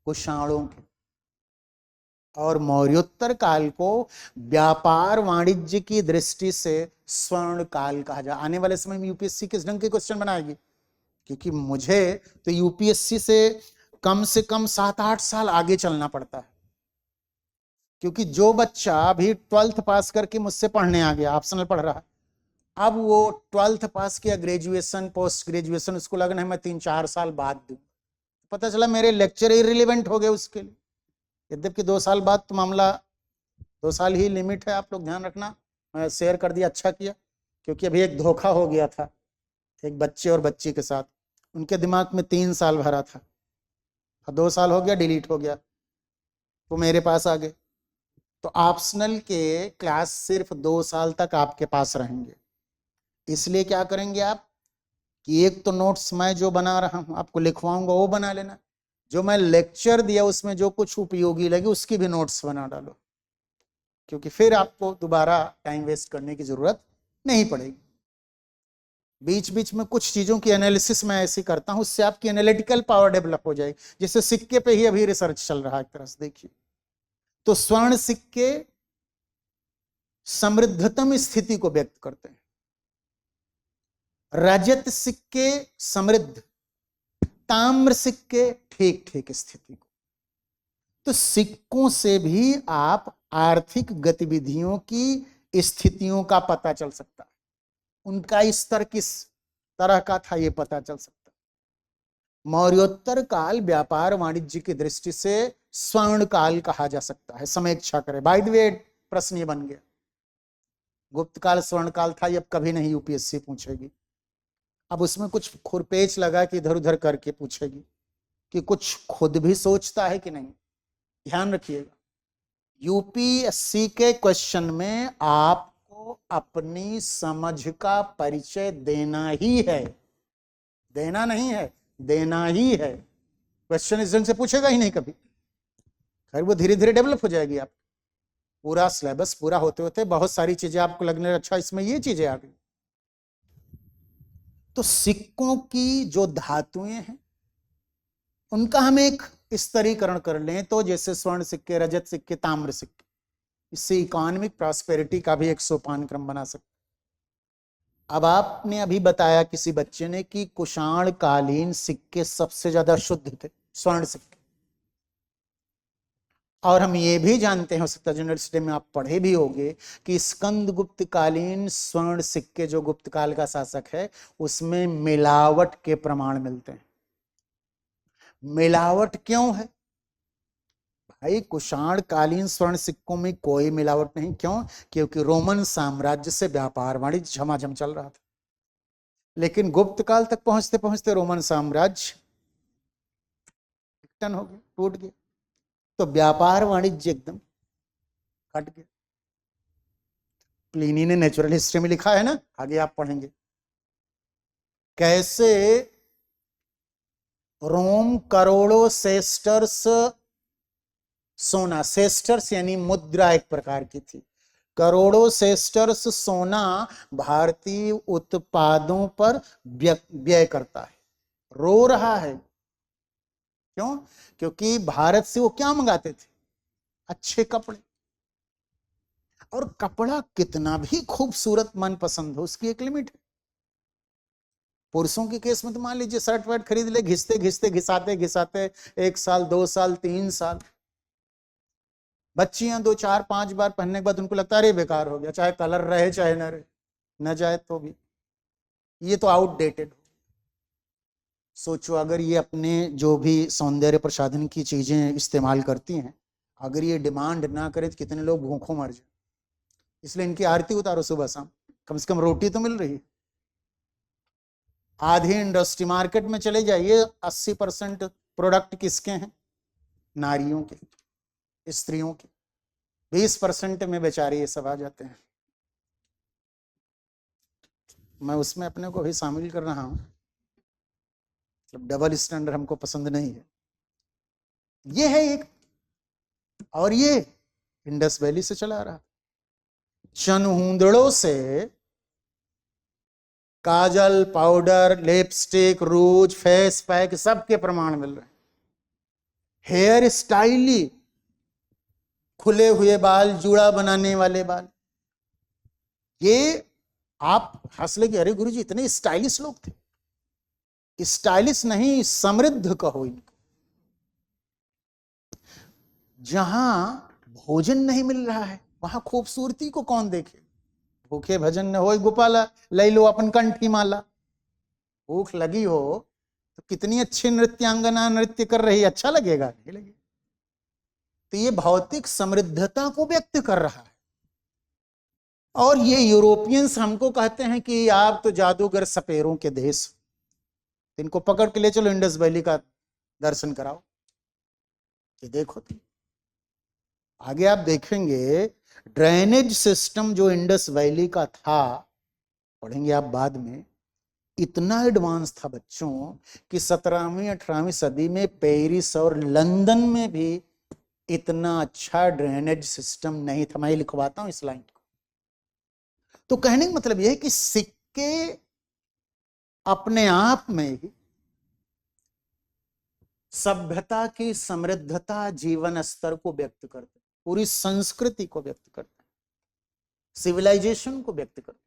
कुषाणों के। और मौर्योत्तर काल को व्यापार वाणिज्य की दृष्टि से स्वर्ण काल कहा जाए। आने वाले समय में यूपीएससी किस ढंग के क्वेश्चन बनाएगी, क्योंकि मुझे तो यूपीएससी से कम 7-8 साल आगे चलना पड़ता है, क्योंकि जो बच्चा अभी 12th पास करके मुझसे पढ़ने आ गया, ऑप्शनल पढ़ रहा है, अब वो 12th पास किया, ग्रेजुएशन पोस्ट ग्रेजुएशन उसको लगना है मैं 3-4 साल बाद दूं, पता चला मेरे लेक्चर इररिलेवेंट हो गए उसके लिए। यद्यपि 2 साल बाद तो मामला, 2 साल ही लिमिट है, आप लोग ध्यान रखना। मैं शेयर कर दिया, अच्छा किया, क्योंकि अभी एक धोखा हो गया था एक बच्चे और बच्ची के साथ। उनके दिमाग में 3 साल भरा था, 2 साल हो गया, डिलीट हो गया, वो मेरे पास आ गए। तो ऑप्शनल के क्लास सिर्फ 2 साल तक आपके पास रहेंगे। इसलिए क्या करेंगे आप कि एक तो नोट्स मैं जो बना रहा हूं आपको लिखवाऊंगा वो बना लेना, जो मैं लेक्चर दिया उसमें जो कुछ उपयोगी लगे उसकी भी नोट्स बना डालो, क्योंकि फिर आपको दोबारा टाइम वेस्ट करने की जरूरत नहीं पड़ेगी। बीच बीच में कुछ चीजों की एनालिसिस मैं ऐसी करता हूं, उससे आपकी एनालिटिकल पावर डेवलप हो जाएगी। जैसे सिक्के पे ही अभी रिसर्च चल रहा है एक तरह से देखिए, तो स्वर्ण सिक्के समृद्धतम स्थिति को व्यक्त करते हैं, रजत सिक्के समृद्ध, ताम्र सिक्के ठीक ठीक स्थिति को। तो सिक्कों से भी आप आर्थिक गतिविधियों की स्थितियों का पता चल सकता है, उनका स्तर किस तरह का था ये पता चल सकता है। मौर्योत्तर काल व्यापार वाणिज्य की दृष्टि से स्वर्ण काल कहा जा सकता है, समीक्षा करें। बाय द वे प्रश्न ये बन गया, गुप्त काल स्वर्ण काल था, ये अब कभी नहीं यूपीएससी पूछेगी। अब उसमें कुछ खुरपेच लगा कि इधर उधर करके पूछेगी कि कुछ खुद भी सोचता है कि नहीं। ध्यान रखिएगा, यूपीएससी के क्वेश्चन में आपको अपनी समझ का परिचय देना ही है, देना नहीं है, देना ही है। क्वेश्चन इस ढंग से पूछेगा ही नहीं कभी, खैर वो धीरे धीरे डेवलप हो जाएगी। आप पूरा सिलेबस पूरा होते होते बहुत सारी चीजें आपको लगने अच्छा इसमें ये चीजें आ गई। तो सिक्कों की जो धातुएं हैं उनका हम एक स्तरीकरण कर लें तो जैसे स्वर्ण सिक्के, रजत सिक्के, ताम्र सिक्के, इससे इकोनॉमिक प्रॉस्पेरिटी का भी एक सोपान क्रम बना सकते। अब आपने अभी बताया किसी बच्चे ने कि कुषाण कालीन सिक्के सबसे ज्यादा शुद्ध थे, स्वर्ण सिक्के। और हम ये भी जानते हैं, हो सकता है यूनिवर्सिटी में आप पढ़े भी होंगे कि स्कंद गुप्त कालीन स्वर्ण सिक्के जो गुप्त काल का शासक है उसमें मिलावट के प्रमाण मिलते हैं। मिलावट क्यों है भाई? कुषाण कालीन स्वर्ण सिक्कों में कोई मिलावट नहीं। क्यों? क्योंकि रोमन साम्राज्य से व्यापार वाणिज्य झमाझम चल रहा था, लेकिन गुप्त काल तक पहुंचते पहुंचते रोमन साम्राज्य टन हो गया, टूट गया, तो व्यापार वाणिज्य एकदम हट गया। प्लिनी ने नेचुरल हिस्ट्री में लिखा है ना, आगे आप पढ़ेंगे कैसे रोम करोड़ों सेस्टर्स सोना, सेस्टर्स यानी मुद्रा एक प्रकार की थी, करोड़ों सेस्टर्स सोना भारतीय उत्पादों पर व्यय करता है। रो रहा है क्यों? क्योंकि भारत से वो क्या मंगाते थे? अच्छे कपड़े। और कपड़ा कितना भी खूबसूरत मनपसंद हो उसकी एक लिमिट है। पुरुषों के केस में तो मान लीजिए शर्ट वर्ट खरीद ले, घिसते घिसते घिसाते घिसाते 1 साल 2 साल 3 साल, बच्चियां 2 4 5 बार पहनने के बाद उनको लगता है अरे बेकार हो गया, चाहे कलर रहे चाहे न रहे, न जाए तो भी ये तो आउटडेटेड। सोचो अगर ये अपने जो भी सौंदर्य प्रसाधन की चीजें इस्तेमाल करती हैं, अगर ये डिमांड ना करे तो कितने लोग भूखों मर जाए। इसलिए इनकी आरती उतारो सुबह शाम, कम से कम रोटी तो मिल रही है। आधी इंडस्ट्री मार्केट में चले जाइए, 80% प्रोडक्ट किसके हैं? नारियों के, स्त्रियों के। 20% में बेचारे ये सब आ जाते हैं। मैं उसमें अपने को भी शामिल कर रहा हूं, डबल स्टैंडर्ड हमको पसंद नहीं है। ये है एक, और ये इंडस वैली से चला रहा। चनहूंदड़ों से काजल, पाउडर, लिपस्टिक, रूज, फेस पैक सबके प्रमाण मिल रहे हैं। हेयर स्टाइली, खुले हुए बाल, जूड़ा बनाने वाले बाल, ये आप हंस लेंगे अरे गुरुजी इतने स्टाइलिश लोग थे। स्टाइलिश नहीं, समृद्ध कहो इनको। जहां भोजन नहीं मिल रहा है वहां खूबसूरती को कौन देखे? भूखे भजन न होय गोपाला, ले लो अपन कंठी माला। भूख लगी हो तो कितनी अच्छी नृत्यांगना नृत्य कर रही, अच्छा लगेगा? नहीं लगेगा। तो ये भौतिक समृद्धता को व्यक्त कर रहा है। और ये यूरोपियंस हमको कहते हैं कि आप तो जादूगर सपेरों के देश, इनको पकड़ के ले चलो इंडस वैली का दर्शन कराओ। ये देखो तुम आगे आप देखेंगे ड्रेनेज सिस्टम जो इंडस वैली का था, पढ़ेंगे आप बाद में, इतना एडवांस था बच्चों कि 17वीं 18वीं सदी में पेरिस और लंदन में भी इतना अच्छा ड्रेनेज सिस्टम नहीं था। मैं लिखवाता हूं इस लाइन को। तो कहने का मतलब यह है कि सिक्के अपने आप में ही सभ्यता की समृद्धता, जीवन स्तर को व्यक्त करते, पूरी संस्कृति को व्यक्त करते, सिविलाइजेशन को व्यक्त करते।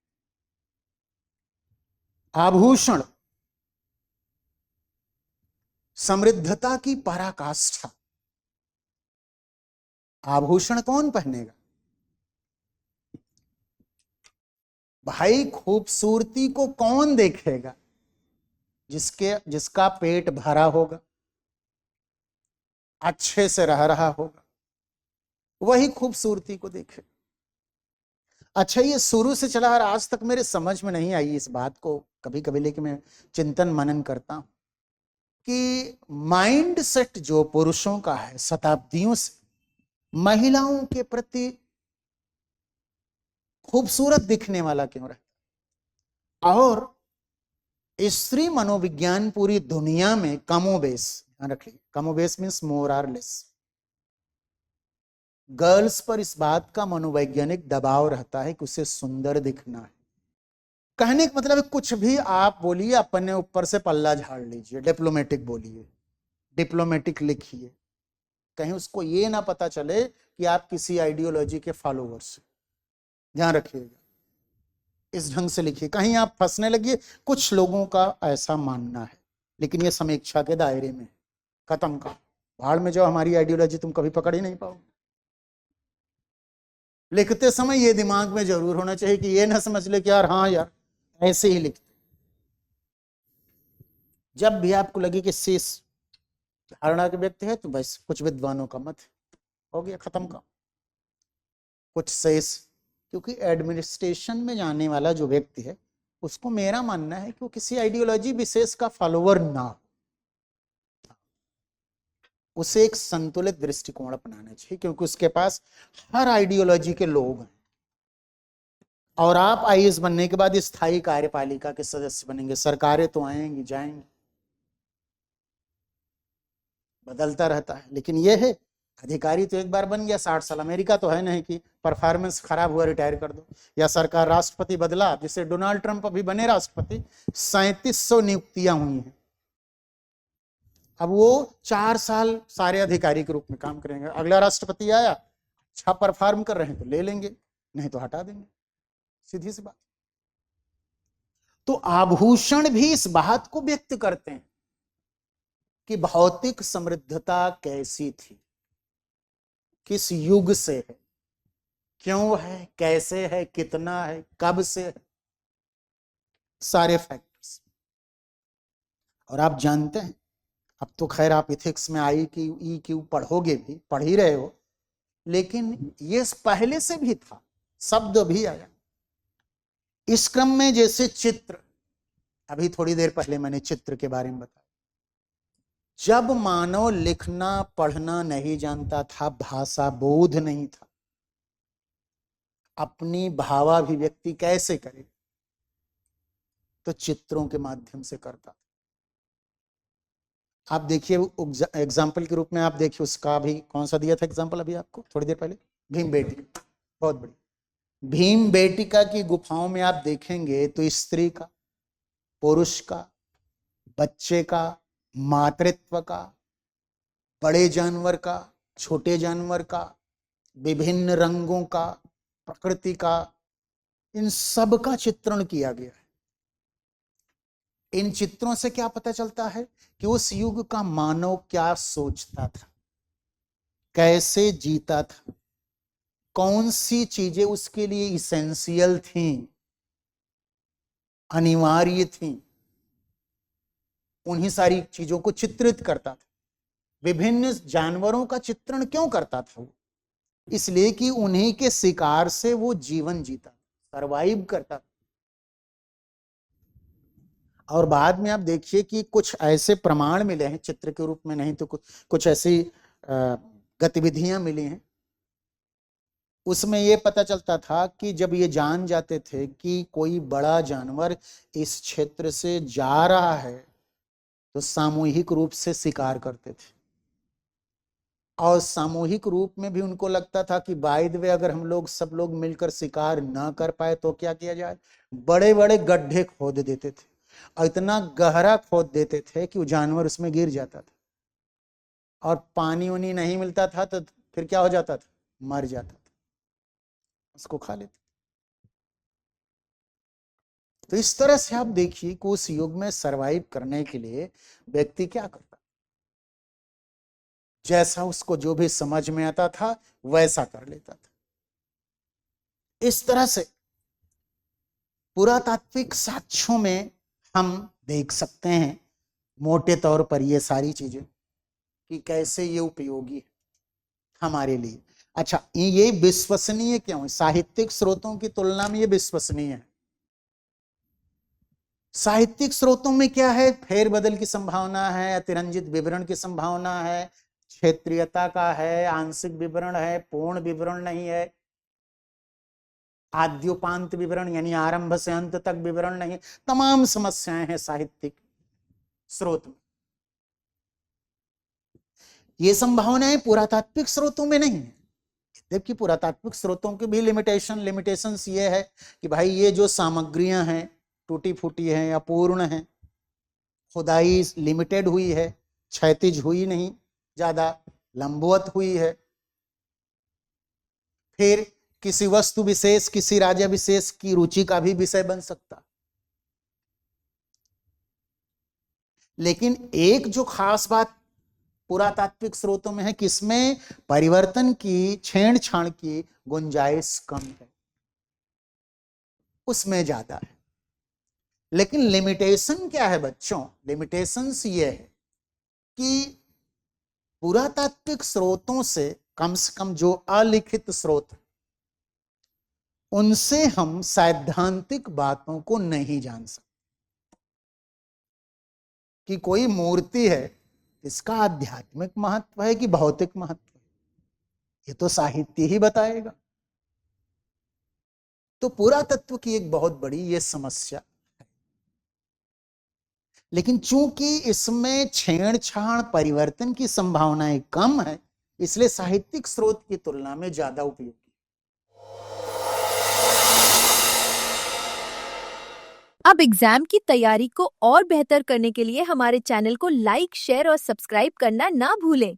आभूषण समृद्धता की पराकाष्ठा। आभूषण कौन पहनेगा भाई? खूबसूरती को कौन देखेगा? जिसका पेट भरा होगा, अच्छे से रह रहा होगा, वही खूबसूरती को देखे। अच्छा, ये शुरू से चला और आज तक मेरे समझ में नहीं आई इस बात को कभी कभी, लेकिन मैं चिंतन मनन करता हूं कि माइंड सेट जो पुरुषों का है शताब्दियों से महिलाओं के प्रति खूबसूरत दिखने वाला क्यों रहता? और स्त्री मनोविज्ञान पूरी दुनिया में कमोबेश, ध्यान रखिए, कमोबेश means more or less, girls पर इस बात का मनोवैज्ञानिक दबाव रहता है कि उसे सुंदर दिखना है। कहने का मतलब है कुछ भी आप बोलिए, अपने ऊपर से पल्ला झाड़ लीजिए, डिप्लोमेटिक बोलिए, डिप्लोमेटिक लिखिए, कहीं उसको ये ना पता चले कि आप किसी आइडियोलॉजी के फॉलोवर्स। ध्यान रखिएगा, इस ढंग से लिखिए, कहीं आप फंसने लगिए। कुछ लोगों का ऐसा मानना है, लेकिन ये समीक्षा के दायरे में। खत्म का भाड़ में जो हमारी आइडियोलॉजी तुम कभी पकड़ ही नहीं पाओगे। लिखते समय ये दिमाग में जरूर होना चाहिए कि ये ना समझ ले कि यार हाँ यार ऐसे ही लिखते। जब भी आपको लगे कि शेष धारणा के व्यक्ति है तो बस कुछ विद्वानों का मत हो गया, खत्म का। कुछ शेष, क्योंकि एडमिनिस्ट्रेशन में जाने वाला जो व्यक्ति है उसको मेरा मानना है कि वो किसी आइडियोलॉजी विशेष का फॉलोवर ना हो, उसे एक संतुलित दृष्टिकोण अपनाना चाहिए, क्योंकि उसके पास हर आइडियोलॉजी के लोग हैं। और आप आईएएस बनने के बाद स्थायी कार्यपालिका के सदस्य बनेंगे, सरकारें तो आएंगी जाएंगी, बदलता रहता है, लेकिन यह है अधिकारी तो एक बार बन गया 60 साल। अमेरिका तो है नहीं कि परफॉर्मेंस खराब हुआ रिटायर कर दो, या सरकार राष्ट्रपति बदला, जैसे डोनाल्ड ट्रंप अभी बने राष्ट्रपति, 3700 नियुक्तियां हुई हैं, अब वो 4 साल सारे अधिकारी के रूप में काम करेंगे। अगला राष्ट्रपति आया, अच्छा परफॉर्म कर रहे हैं तो ले लेंगे, नहीं तो हटा देंगे, सीधी सी बात। तो आभूषण भी इस बात को व्यक्त करते हैं कि भौतिक समृद्धता कैसी थी, किस युग से है, क्यों है, कैसे है, कितना है, कब से है, सारे फैक्टर्स। और आप जानते हैं, अब तो खैर आप इथिक्स में आई क्यू ई क्यू पढ़ोगे भी, पढ़ ही रहे हो, लेकिन ये पहले से भी था, शब्द भी आया इस क्रम में। जैसे चित्र, अभी थोड़ी देर पहले मैंने चित्र के बारे में बताया। जब मानव लिखना पढ़ना नहीं जानता था, भाषा बोध नहीं था, अपनी भावाभिव्यक्ति कैसे करे, तो चित्रों के माध्यम से करता था। आप देखिए एग्जाम्पल के रूप में, आप देखिए उसका भी कौन सा दिया था एग्जाम्पल अभी आपको थोड़ी देर पहले, भीम बेटिका, बहुत बड़ी भीम बेटिका की गुफाओं में आप देखेंगे तो स्त्री का, पुरुष का, बच्चे का, मातृत्व का, बड़े जानवर का, छोटे जानवर का, विभिन्न रंगों का, प्रकृति का, इन सब का चित्रण किया गया है। इन चित्रों से क्या पता चलता है कि उस युग का मानव क्या सोचता था, कैसे जीता था, कौन सी चीजें उसके लिए इसेंशियल थी, अनिवार्य थी, उन्हीं सारी चीजों को चित्रित करता था। विभिन्न जानवरों का चित्रण क्यों करता था वो? इसलिए कि उन्हीं के शिकार से वो जीवन जीता, सरवाइव करता था। और बाद में आप देखिए कि कुछ ऐसे प्रमाण मिले हैं, चित्र के रूप में नहीं तो कुछ ऐसी गतिविधियां मिली हैं उसमें ये पता चलता था कि जब ये जान जाते थे कि कोई बड़ा जानवर इस क्षेत्र से जा रहा है तो सामूहिक रूप से शिकार करते थे। और सामूहिक रूप में भी उनको लगता था कि बाय द वे अगर हम लोग सब लोग मिलकर शिकार ना कर पाए तो क्या किया जाए, बड़े बड़े गड्ढे खोद देते थे और इतना गहरा खोद देते थे कि वो जानवर उसमें गिर जाता था और पानी उनी नहीं मिलता था तो फिर क्या हो जाता था, मर जाता था, उसको खा लेते। तो इस तरह से आप देखिए कि उस युग में सरवाइव करने के लिए व्यक्ति क्या करता, जैसा उसको जो भी समझ में आता था वैसा कर लेता था। इस तरह से पुरातात्विक साक्ष्यों में हम देख सकते हैं मोटे तौर पर ये सारी चीजें कि कैसे ये उपयोगी है हमारे लिए। अच्छा, ये विश्वसनीय क्यों है? साहित्यिक स्रोतों की तुलना में ये विश्वसनीय है। साहित्यिक स्रोतों में क्या है, फेरबदल की संभावना है, अतिरंजित विवरण की संभावना है, क्षेत्रीयता का है, आंशिक विवरण है, पूर्ण विवरण नहीं है, आद्योपांत विवरण यानी आरंभ से अंत तक विवरण नहीं, तमाम समस्याएं हैं साहित्यिक स्रोत में। ये संभावनाएं पुरातात्विक स्रोतों में नहीं है, जबकि पुरातात्विक स्रोतों के भी लिमिटेशंस ये है कि भाई ये जो सामग्रियां हैं टूटी फूटी हैं या पूर्ण हैं, खुदाई लिमिटेड हुई है, क्षैतिज हुई नहीं, ज्यादा लंबवत हुई है, फिर किसी वस्तु विशेष किसी राजा विशेष की रुचि का भी विषय बन सकता। लेकिन एक जो खास बात पुरातात्विक स्रोतों में है कि इसमें परिवर्तन की छेड़छाड़ की गुंजाइश कम है, उसमें ज्यादा है। लेकिन लिमिटेशन क्या है बच्चों, लिमिटेशंस ये है कि पुरातात्विक स्रोतों से कम जो अलिखित स्रोत उनसे हम सैद्धांतिक बातों को नहीं जान सकते। कि कोई मूर्ति है, इसका आध्यात्मिक महत्व है कि भौतिक महत्व है, ये तो साहित्य ही बताएगा। तो पुरातत्व की एक बहुत बड़ी ये समस्या है। लेकिन चूंकि इसमें छेड़छाड़ परिवर्तन की संभावनाएं कम है, इसलिए साहित्यिक स्रोत की तुलना में ज्यादा उपयोगी। अब एग्जाम की तैयारी को और बेहतर करने के लिए हमारे चैनल को लाइक, शेयर और सब्सक्राइब करना ना भूलें।